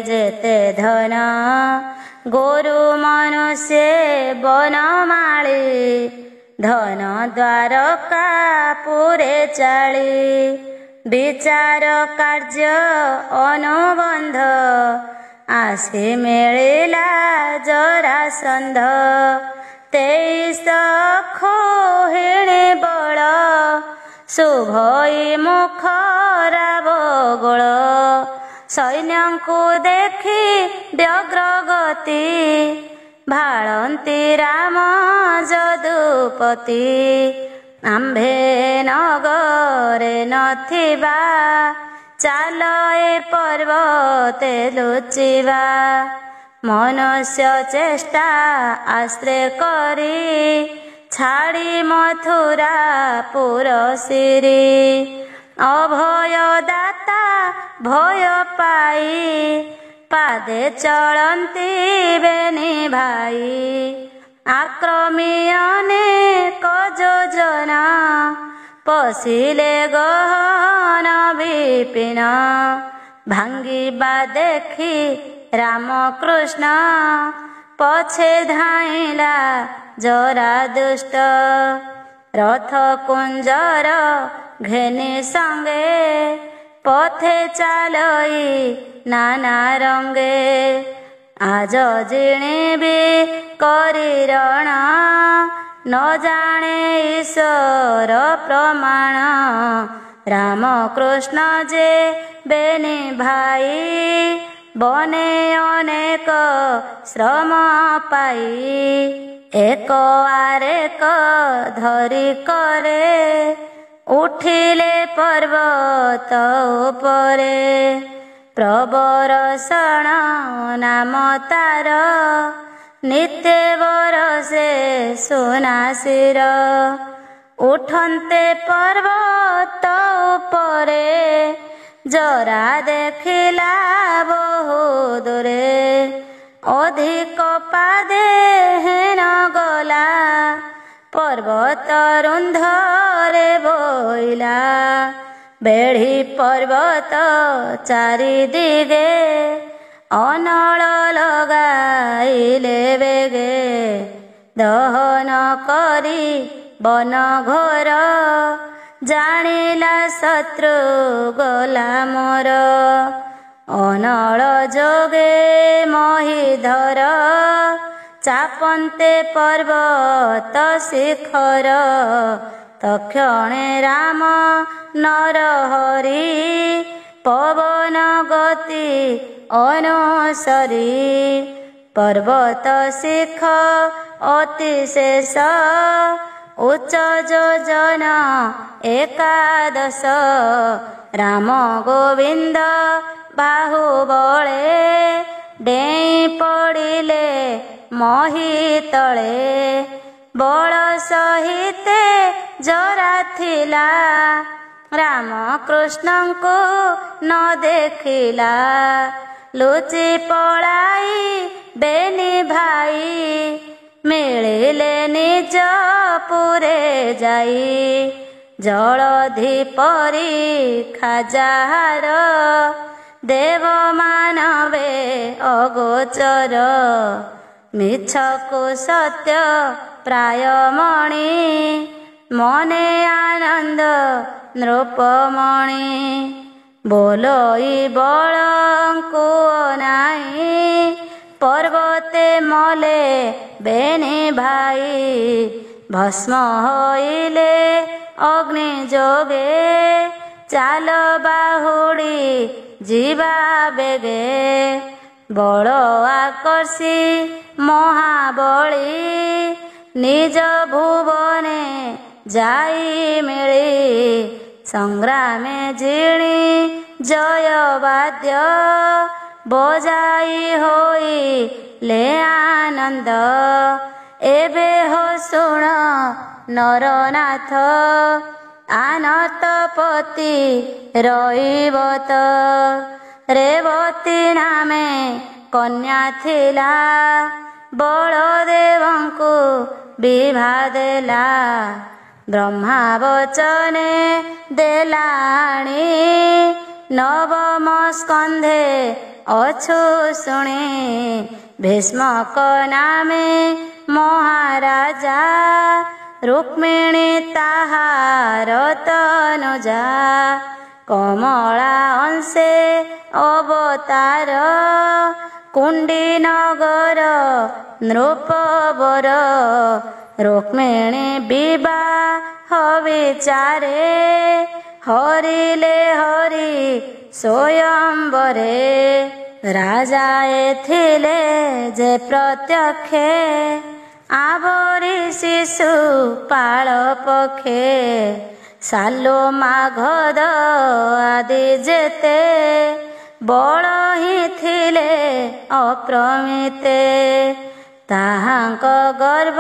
Speaker 1: ଯେତେ ଧନ। ଗୋରୁ ମନୁଷ୍ୟେ ବନମାଳି, ଧନ ଦ୍ୱାରକା ପୁରେ ଚାଳି। ବିଚାର କାର୍ଯ୍ୟ ଅନୁବନ୍ଧ, ଆସି ମିଳିଲା ଜରାସନ୍ଧ। 23 ଖୋହିଣୀ ବଳ, ଶୁଭଇ ମୁଖରା ବଗଳ। ସୈନ୍ୟଙ୍କୁ ଦେଖି ବ୍ୟଗ୍ର ଗତି, ଭାଳନ୍ତି ରାମ ଯଦୁପତି। ଆମ୍ଭେ ନଗରେ ନଥିବା, ଚାଲ ଏ ପର୍ବତେ ଲୁଚିବା। ମନୁଷ୍ୟ ଚେଷ୍ଟା ଆଶ୍ରେ କରି, ଛାଡ଼ି ମଥୁରା ପୁର ଶିରି। ଅଭୟ ଦାତା ଭୟ ପାଇ, ପାଦେ ଚଳନ୍ତି ବେନି ଭାଇ। ଆକ୍ରମୀ ଅନେକ ଯୋଜନ, ପଶିଲେ ଗହନ ବିପିନ। ଭାଙ୍ଗିବା ଦେଖି ରାମକୃଷ୍ଣ, ପଛେ ଧାଇଁଲା ଜରାଦୁଷ୍ଟ। ରଥ କୁଞ୍ଜର ଘେନି ସଙ୍ଗେ, ପଥେ ଚାଲଇ ନାନା ରଙ୍ଗେ। ଆଜ ଜିଣିବି କରି ରଣ, ନ ଜାଣେ ଈଶ୍ୱର ପ୍ରମାଣ। ରାମକୃଷ୍ଣ ଯେ ବେନି ଭାଇ, ବନେ ଅନେକ ଶ୍ରମ ପାଇ। ଏକ ଆରେକ ଧରି କରେ, ଉଠିଲେ ପର୍ବତ ଉପରେ। ପ୍ରବରଷଣ ନାମ ତାର, ନିତ୍ୟ ବରଷେ ସୁନା ଶିର। ଉଠନ୍ତେ ପର୍ବତ ଉପରେ, ଜରା ଦେଖିଲା ବହୁ ଦୂରେ। ଅଧିକ ପାଦେ ହେନ ଗଲା, ପର୍ବତ ରୁନ୍ଧରେ ବୋଇଲା। ବେଢ଼ି ପର୍ବତ ଚାରିଦିଗେ, ଅନଳ ଲଗାଇଲେ ବେଗେ। ଦହନ କରି ବନ ଘୋର, ଜାଣିଲା ଶତ୍ରୁ ଗଲା ମୋର। ଅନଳ ଯୋଗେ ମହୀଧର, ଚାପନ୍ତେ ପର୍ବତ ଶିଖର। ତକ୍ଷଣେ ରାମ ନରହରି, ପବନ ଗତି ଅନୁସରି। ପର୍ବତ ଶିଖ ଅତି ଶେଷ, ଉଚ୍ଚ ଯୋଜନ 11। ରାମ ଗୋବିନ୍ଦ ବାହୁବଳେ, ଡେଇଁ ପଡ଼ିଲେ ମହି ତଳେ। ବଳ ସହିତେ ଜରା ଥିଲା, ରାମକୃଷ୍ଣଙ୍କୁ ନ ଦେଖିଲା। ଲୁଚି ପଳାଇ ବେନି ଭାଇ, ମିଳିଲେ ନିଜ ପୁରେ ଯାଇ। ଜଳଧି ପରି ଖାଜାର, ଦେବ ମାନବେ ଅଗୋଚର। ମିଛକୁ ସତ୍ୟ ପ୍ରାୟ ମଣି, ମନେ ଆନନ୍ଦ ନୃପମଣି। ବୋଲଇ ବଳଙ୍କୁ ଅନାଇ, ପର୍ବତେ ମଲେ ବେନି ଭାଇ। ଭସ୍ମ ହୋଇଲେ ଅଗ୍ନି ଯୋଗେ, ଚାଲ ବାହୁଡ଼ି ଯିବା ବେଗେ। ବଳ ଆକର୍ଷି ମହାବଳୀ, ନିଜ ଭୁବନେ ଯାଇ ମିଳି। ସଂଗ୍ରାମେ ଜିଣି ଜୟ ବାଦ୍ୟ, ବଜାଇ ହୋଇଲେ ଆନନ୍ଦ। एबे हो शुण नरनाथ आनर्तपति रईबत रेवती नामे कन्या थिला बलदेवंकु विभा देला ब्रह्मा वचने देलाणी नवम स्कंधे अछु शुणे भीष्मक नामे महाराजा रुक्मिणी ताहार तनुजा कमला अंशे अवतार कुंडी नगर नृपवर रुक्मिणी विवाह विचारे हरिले हरि स्वयंवरे राजा एथिले जे प्रत्यक्षे आवरी शिशु पाल पक्षे सालो माघद आदि जेते बल ही थिले अप्रमिते ताहांक गर्भ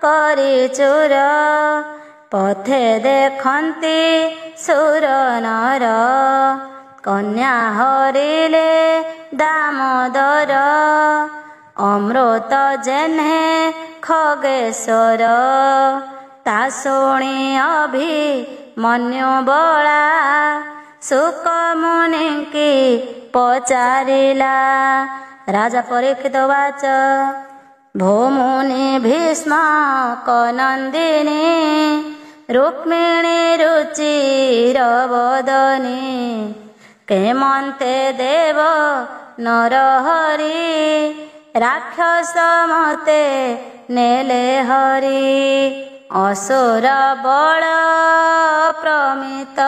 Speaker 1: करी चूर पथे देखंती सुर नर कन्या हरिले दामोदर अमृत जेन्हे खगेश्वर ता शुणी अभि मन्यु बला सुक मुनि की पचारिला राजा परीक्षित वाच भूमुनि भीष्म कनंदिनी रुक्मिणी रुचिर वदनी केमंते देव नरहरि राक्षस मते नेले हरि असुर बल प्रमित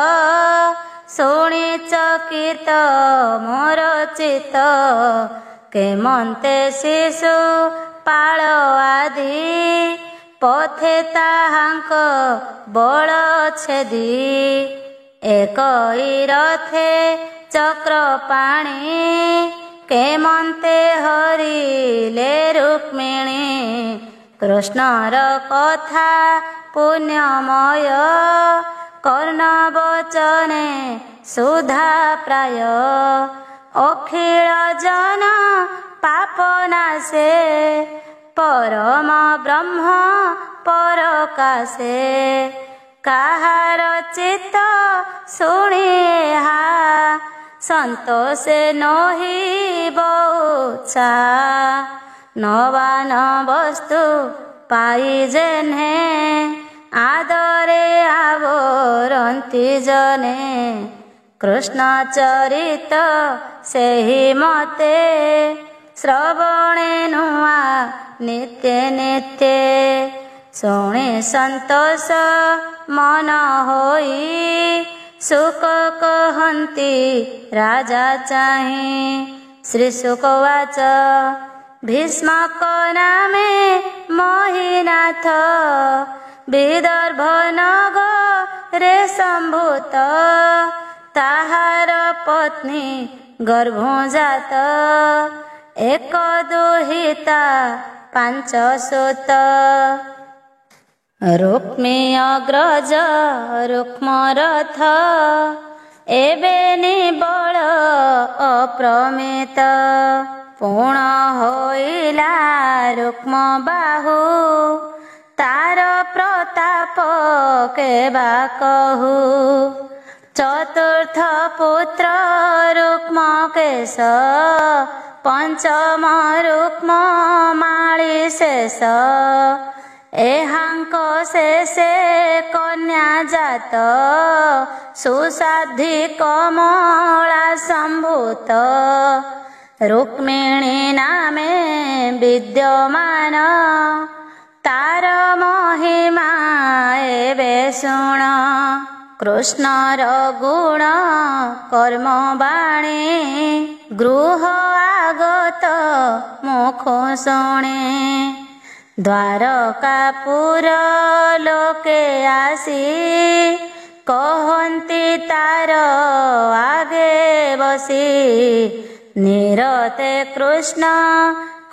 Speaker 1: शुणी चकित मोर चित केमंते शिशु पाल आदि पथे ताहांक बल छेदी एकई रथे चक्र पाणी केमंते हरिले रुक्मिणी कृष्णर कथा पुण्यमय कर्ण वचने सुधा प्राय अखिल जन पापनाशे परम ब्रह्म परकाशे काहार चित्त शुणिहा संतोषे नोहि बहुचा नवान वस्तु पाई जेन्हे आदरे आवरंती जने कृष्ण चरित सेहि मते श्रवणे नुआ नित्य नित्य शुणे संतोष मन होई सुख कहंती राजा चाहि श्री शुकवाच भीष्मक नामे महिनाथ विदर्भ नगरे संभूत ताहार पत्नी गर्भजात एक दुहिता पांच सुत रुक्मी अग्रज रुक्मरथ एबे निबल अप्रमित पूर्ण होइला रुक्म बाहु तार प्रताप केबा कहु चतुर्थ पुत्र रुक्म केश पंचम रुक्म माळी शेष एहांक शेषे कन्या जात सुसाध्वी कमला संभूत रुक्मिणी नामे विद्यमान तार महिमा एबे शुण कृष्णर गुण कर्म बाणी गृह आगत मुख शुणे द्वारकापुर लोके आसी कहंती तार आगे बसी निरते कृष्ण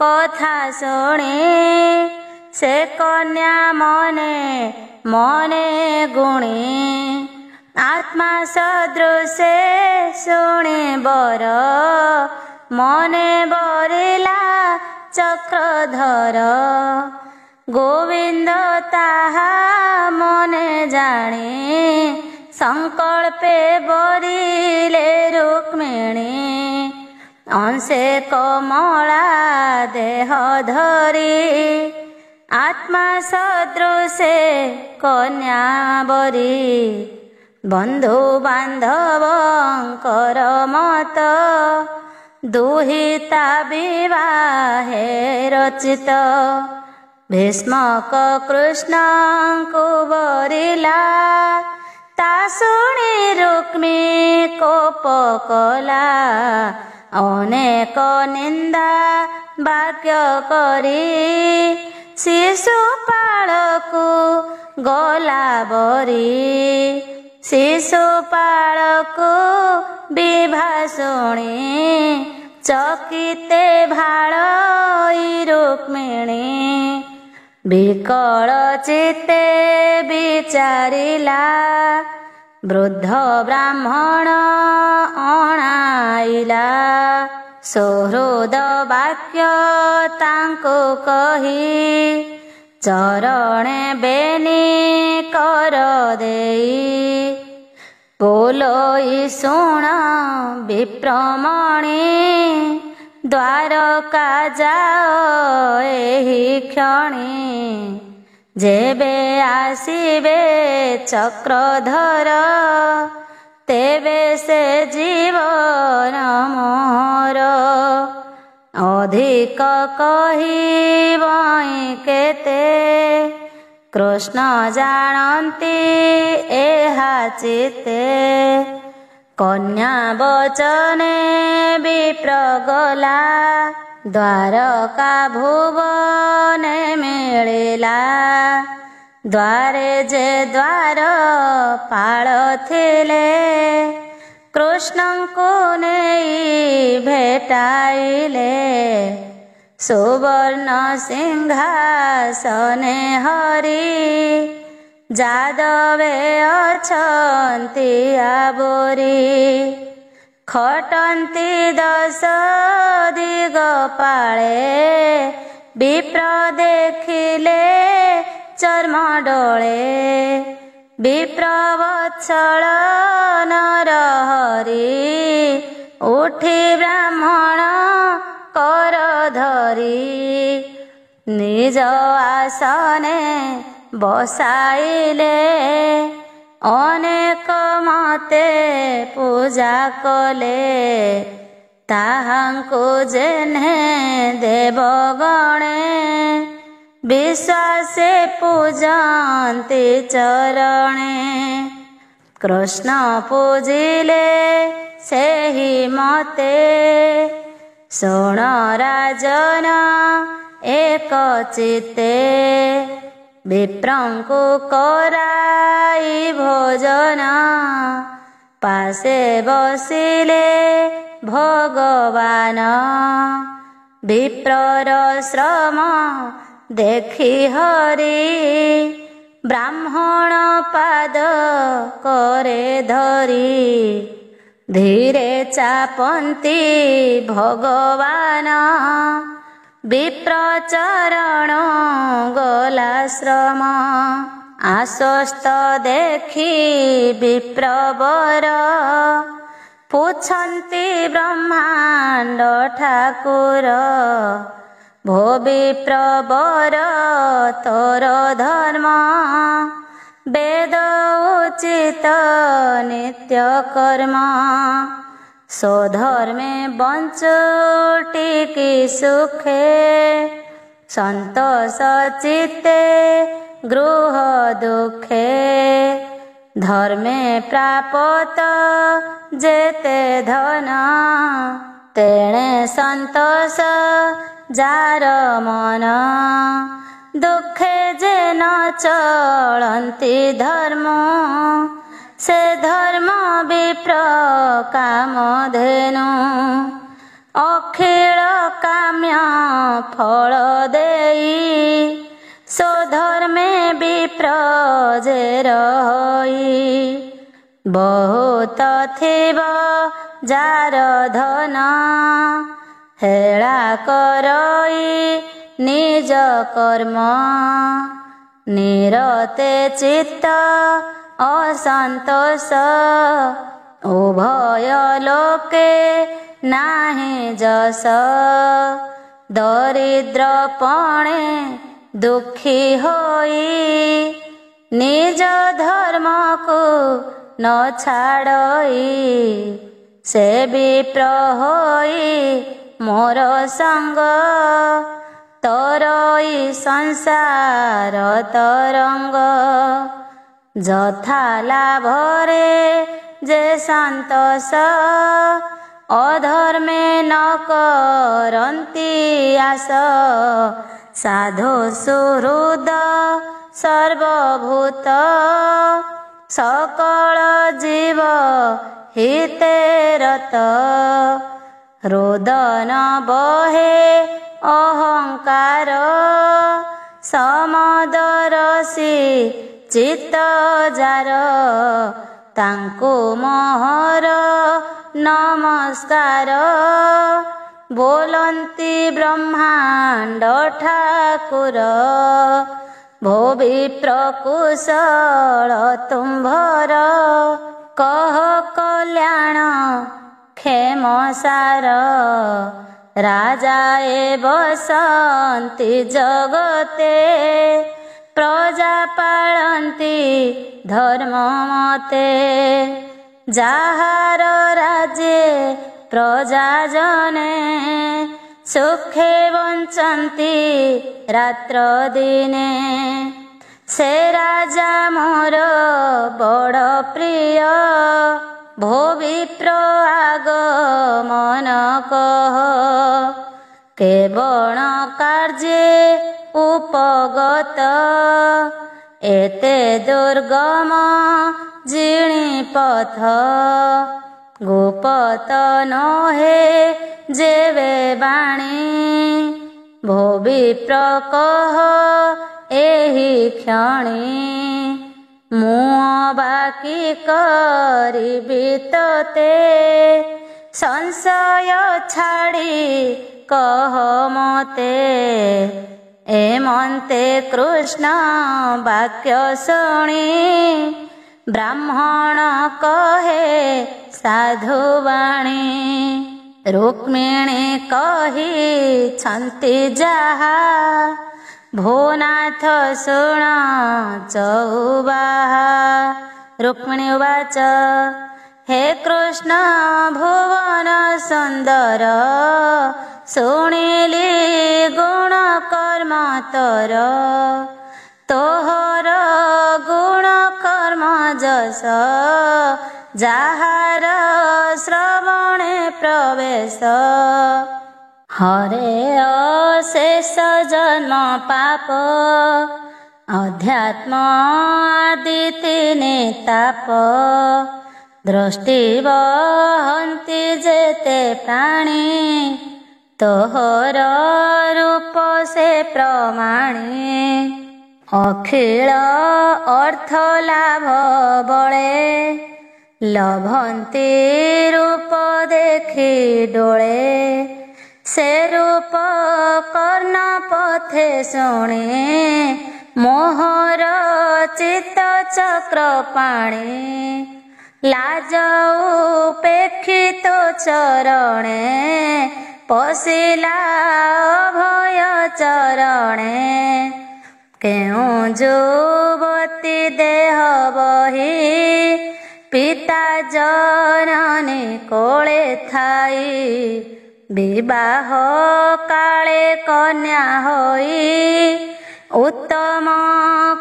Speaker 1: कथा शुणी ସେ କନ୍ୟା ମନେ ମନେ ଗୁଣି ଆତ୍ମା ସଦୃଶେ ଶୁଣି ବର ମନେ ବରିଲା ଚକ୍ରଧର ଗୋବିନ୍ଦ ତାହା ମନେ ଜାଣି ସଂକଳ୍ପେ ବରିଲେ ରୁକ୍ମିଣୀ ଅଂଶେ କମଳା ଦେହ ଧରି ଆତ୍ମା ସଦୃଶେ କନ୍ୟା ବରି ବନ୍ଧୁ ବାନ୍ଧବଙ୍କର ମତ ଦୁହିତା ବିବାହେ ରଚିତ ଭୀଷ୍ମକ କୃଷ୍ଣଙ୍କୁ ବରିଲା ତା ଶୁଣି ରୁକ୍ମୀ କୋପ କଲା ଅନେକ ନିନ୍ଦା ବାକ୍ୟ କରି ଶିଶୁପାଳକୁ ଗଲା ବରି ଶିଶୁପାଳକୁ ବିଭା ଶୁଣି ଚକିତେ ଭାଳଇ ରୁକ୍ମିଣୀ ବିକଳ ଚିତ୍ତେ ବିଚାରିଲା ବୃଦ୍ଧ ବ୍ରାହ୍ମଣ ଅଣାଇଲା ସୁହୃଦ ବାକ୍ୟ ତାଙ୍କୁ କହି ଚରଣେ ବେନି କର ଦେଇ ବୋଲୋଇ ଶୁଣ ବିପ୍ରମଣି ଦ୍ୱାରକା ଯାଅ ଏହି କ୍ଷଣି ଯେବେ ଆସିବେ ଚକ୍ରଧର ତେବେ ସେ ଜୀବନ ମୋର ଅଧିକ କହିବଇ କେତେ କୃଷ୍ଣ ଜାଣନ୍ତି ଏହା ଚିତେ କନ୍ୟା ବଚନେ ବିପ୍ରଗଲା ଦ୍ୱାରକା ଭୁବନେ ମିଳିଲା ଦ୍ୱାରେ ଯେ ଦ୍ୱାର ପାଳ ଥିଲେ କୃଷ୍ଣଙ୍କୁ ନେଇ ଭେଟାଇଲେ ସୁବର୍ଣ୍ଣ ସିଂହାସନେ ହରି ଯାଦବେ ଅଛନ୍ତି ଆବୋରି ଖଟନ୍ତି ଦଶ ଦିଗ ପାଳେ ବିପ୍ର ଦେଖିଲେ ଚର୍ମ ଡୋଳେ ବିପ୍ର ବତ୍ସଳ ନରହରି ଉଠି ବ୍ରାହ୍ମଣ କର ଧରି ନିଜ ଆସନେ ବସାଇଲେ ଅନେକ ମତେ ପୂଜା କଲେ ତାହାଙ୍କୁ ଯେହ୍ନେ ଦେବଗଣେ ବିଶ୍ୱାସେ ପୂଜନ୍ତି ଚରଣେ କୃଷ୍ଣ ପୂଜିଲେ ସେହି ମତେ ଶୁଣ ରାଜନ ଏକ ଚିତେ ବିପ୍ରଙ୍କୁ କରାଇ ଭୋଜନ ପାଶେ ବସିଲେ ଭଗବାନ ବିପ୍ରର ଶ୍ରମ ଦେଖି ହରି ବ୍ରାହ୍ମଣ ପାଦ କରେ ଧରି ଧୀରେ ଚାପନ୍ତି ଭଗବାନ ବିପ୍ର ଚରଣ ଗଲା ଶ୍ରମ ଆଶ୍ୱସ୍ତ ଦେଖି ବିପ୍ରବର ପୁଛନ୍ତି ବ୍ରହ୍ମାଣ୍ଡ ଠାକୁର ଭୋ ବିପ୍ରବର ତୋର ଧର୍ମ ବେଦ ଉଚିତ ନିତ୍ୟ କର୍ମ ସ୍ୱଧର୍ମେ ବଞ୍ଚୁ ଟିକି ସୁଖେ ସନ୍ତୋଷ ଚିତ୍ତେ ଗୃହ ଦୁଃଖେ ଧର୍ମେ ପ୍ରାପତ ଯେତେ ଧନ ତେଣେ ସନ୍ତୋଷ ଯାର ମନ ଦୁଃଖେ ଯେ ନ ଚଳନ୍ତି ଧର୍ମ ସେ ଧର୍ମ ବିପ୍ର କାମଧେନୁ ଅଖିଳ କାମ୍ୟ ଫଳ ଦେଇ स्वधर्मे विप्र जे रही बहुत थिब जार धन हेला करई निज कर्म निरते चित्त असंतोष उभय लोके नाही जस दरिद्रपणे दुखी होई निज धर्म को न छाड़ई से विप्र होई मोर संग तरई संसार तरंग যথা লাভরে যে সন্তোষ অধর্মে ন করন্তি আস সাধু সুহৃদ সর্বভূত সকল জীব হিতে রত রোদন বহে অহংকার সমদরসি चित्त जार तांको मोहर नमस्कार बोलंती ब्रह्मांड ठाकुर भो विप्र कुशल तुम्भर कह कल्याण क्षेम सार राजा ए बसंती जगते प्रजा पालंती धर्म मते जाहार राज्ये प्रजा जने सुखे वंचंती रात्र दिने से राजा मोर बड़ प्रिय भो विप्र आगमन कह केवल कार्ये उपगत एते दुर्गम जिणी पथ गोपत नहे जेवे बाणी भो विप्र कह एहि क्षणी मुँह बाकी करिबि तोते संशय छाड़ी कह मते एमंते कृष्ण वाक्य शुणी ब्राह्मण कहे साधुवाणी रुक्मिणी कही छंती जाहा भोनाथ शुण चौबाहा रुक्मिणी उवाच हे कृष्ण भुवन सुंदर शुणिली गुण कर्म तोर तोहर गुण कर्म जस जाहार श्रवणे प्रवेश हरे अशेष जन्म पाप अध्यात्म आदि तीनि ताप दृष्टि वहन्ति जेते प्राणी तोहर रूप से प्रमाणी अखिल अर्थ लाभ बळे लभन्ति रूप देखि डोळे से रूप कर्ण पथे शुणे मोहर चित्त चक्र पाणी लाज उपेक्षित चरणे पशिला अभय चरणे केउं जुवती देह बही पिता जननी कोले थाई विवाह काले कन्या होई उत्तम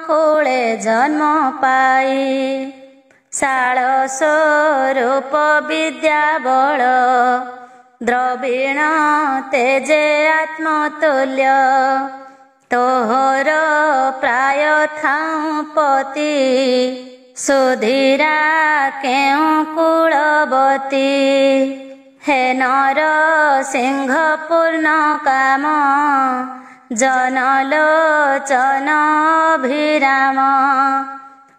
Speaker 1: कुले जन्म पाई शाल स्वरूप विद्या बल द्रविण तेजे आत्मतुल्य तोहर प्राय थाउ पति सुधीरा केउं कुलवती हे नर सिंह पूर्ण काम जनलोचन अभिराम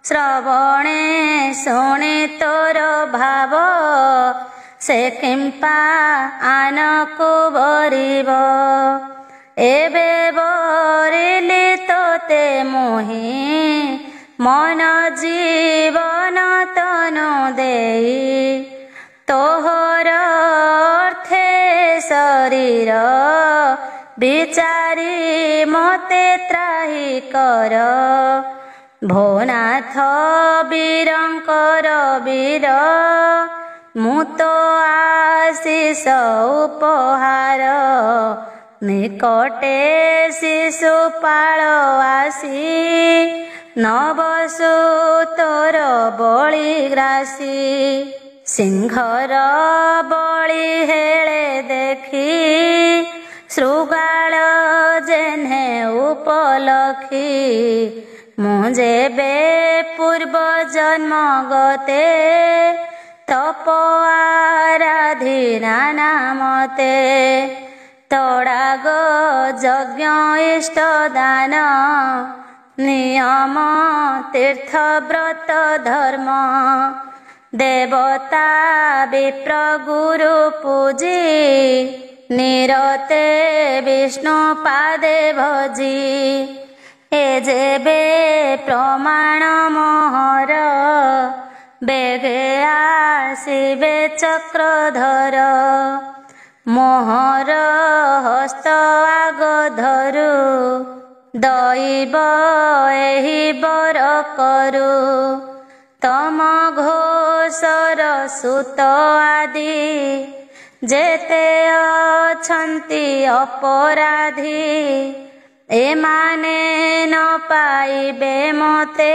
Speaker 1: श्रवणे शुणे तोर भाव से किंपा आनकु बरिब एबे बरिली तोते मोहि मन जीवन तनु देई तोहर अर्थे शरीर विचारी मते त्राही कर भोनाथ वीरंकर वीर मु तो आशीष उपहार निकटे शिशुपाल आसी नबसु तोर बलिग्रासी सिंहर बलि हेले देखी श्रुगाल जेने उपलखी मुझे पूर्व जन्म गते तप आराधीना नामते तड़ाग यज्ञ इष्ट दान नियम तीर्थ व्रत धर्म देवता विप्र गुरु पूजी निरते विष्णु पादे भजी ए जेबे प्रमाण मोहर बेगे आसिबे चक्रधर मोहर हस्त आग धरु दैव एहि बर करु तम घोषर सुत आदि जेते अछंती अपराधी एमाने न पाइबे मते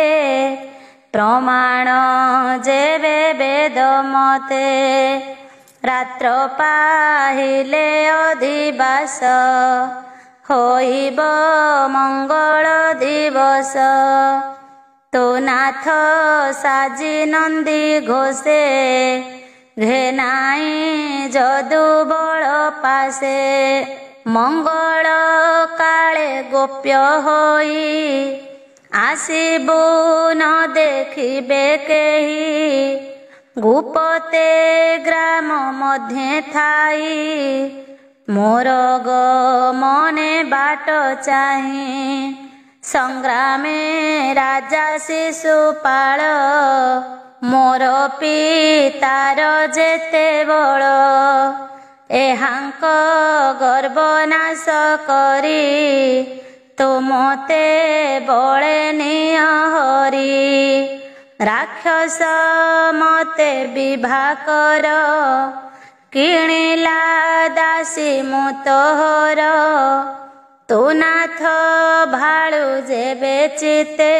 Speaker 1: प्रमाण जेबे वेद मते रात्र पाहिले अधिवास होइब मंगल दिवस तो नाथ साजी नंदी घोषे घेनाई जदु बल पासे मंगल काले गोप्य होई आसिबु न देखिबे केही गुपते ग्राम मध्य थाई मोर मने बाट चाही संग्रामे राजा शिशुपाल मोर पितार जेते बल एहांक गर्भ नाश करी तो मते बळे निय हरि राक्षस मते विवाह कर किणिला दासी मु तोहर तू नाथ भाळु जेबे चिते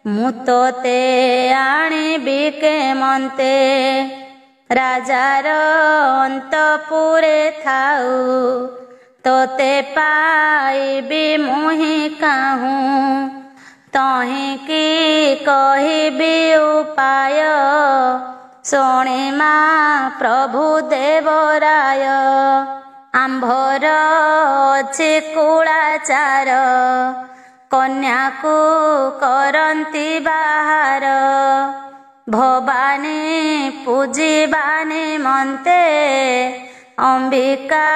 Speaker 1: मु तोते आଣିବି केमन्ते राजार अंतपुरे थाउ तोते पाइबी मुहि काहू तही की कहिबी उपाय शोणिमा प्रभु देवराय आंभर अछि कुलाचार कन्याकु करंती बाहार भवानी पूजिबानी मन्ते अंबिका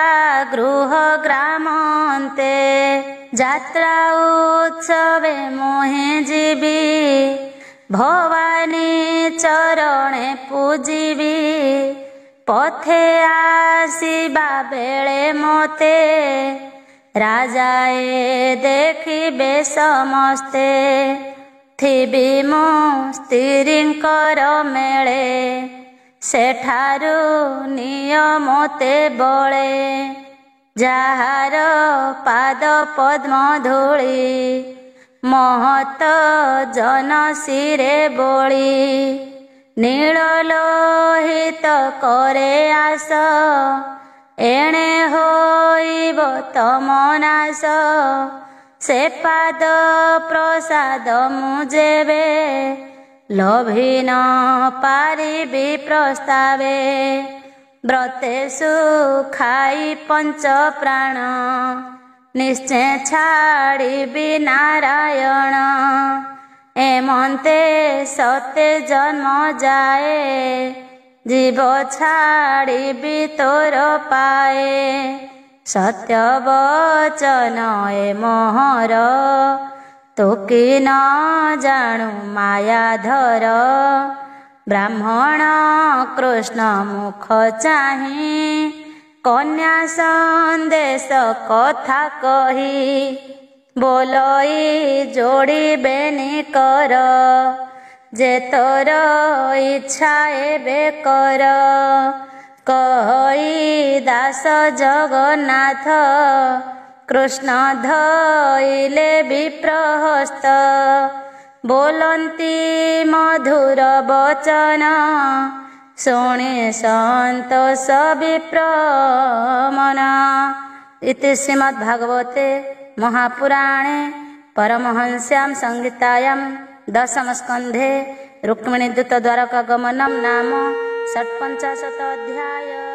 Speaker 1: गृह ग्रामन्ते जात्रा उत्सवे मोहे जीवी भवानी चरणे पूजिबी पथे आसिबा बेले मते राजाए देखिबे समस्ते थिबी मो स्त्रींकर मेले सेठारु नियमते बळे जाहार पाद पद्म धूଳି महत जन शिरे बोली नील लोहित करे आस एणे होइब तम नाश से पाद प्रसाद मुजेबे लोभी न पारिबी प्रस्तावे व्रतेषु खाई पंच प्राण निश्चय छाड़िबी नारायण एमंते सत्य जन्म जाए जीव छाड़िबी तोर पाए सत्य वचन ए मोहर तू कि न जाणु मायाधर ब्राह्मण कृष्ण मुख चाही कन्या संदेश कथा कही बोलई जोड़ी बेनी कर जे तोर इच्छा एबे कर कही दास जगन्नाथ कृष्ण धइले विप्रहस्त बोलंती मधुर वचन शुणे संतोष विप्रमन। इति श्रीमद्भागवते महापुराणे परमहंस्यां संहितायां दशमस्कन्धे रुक्मिणीदूत द्वारकागमनं नाम 58 अध्याय।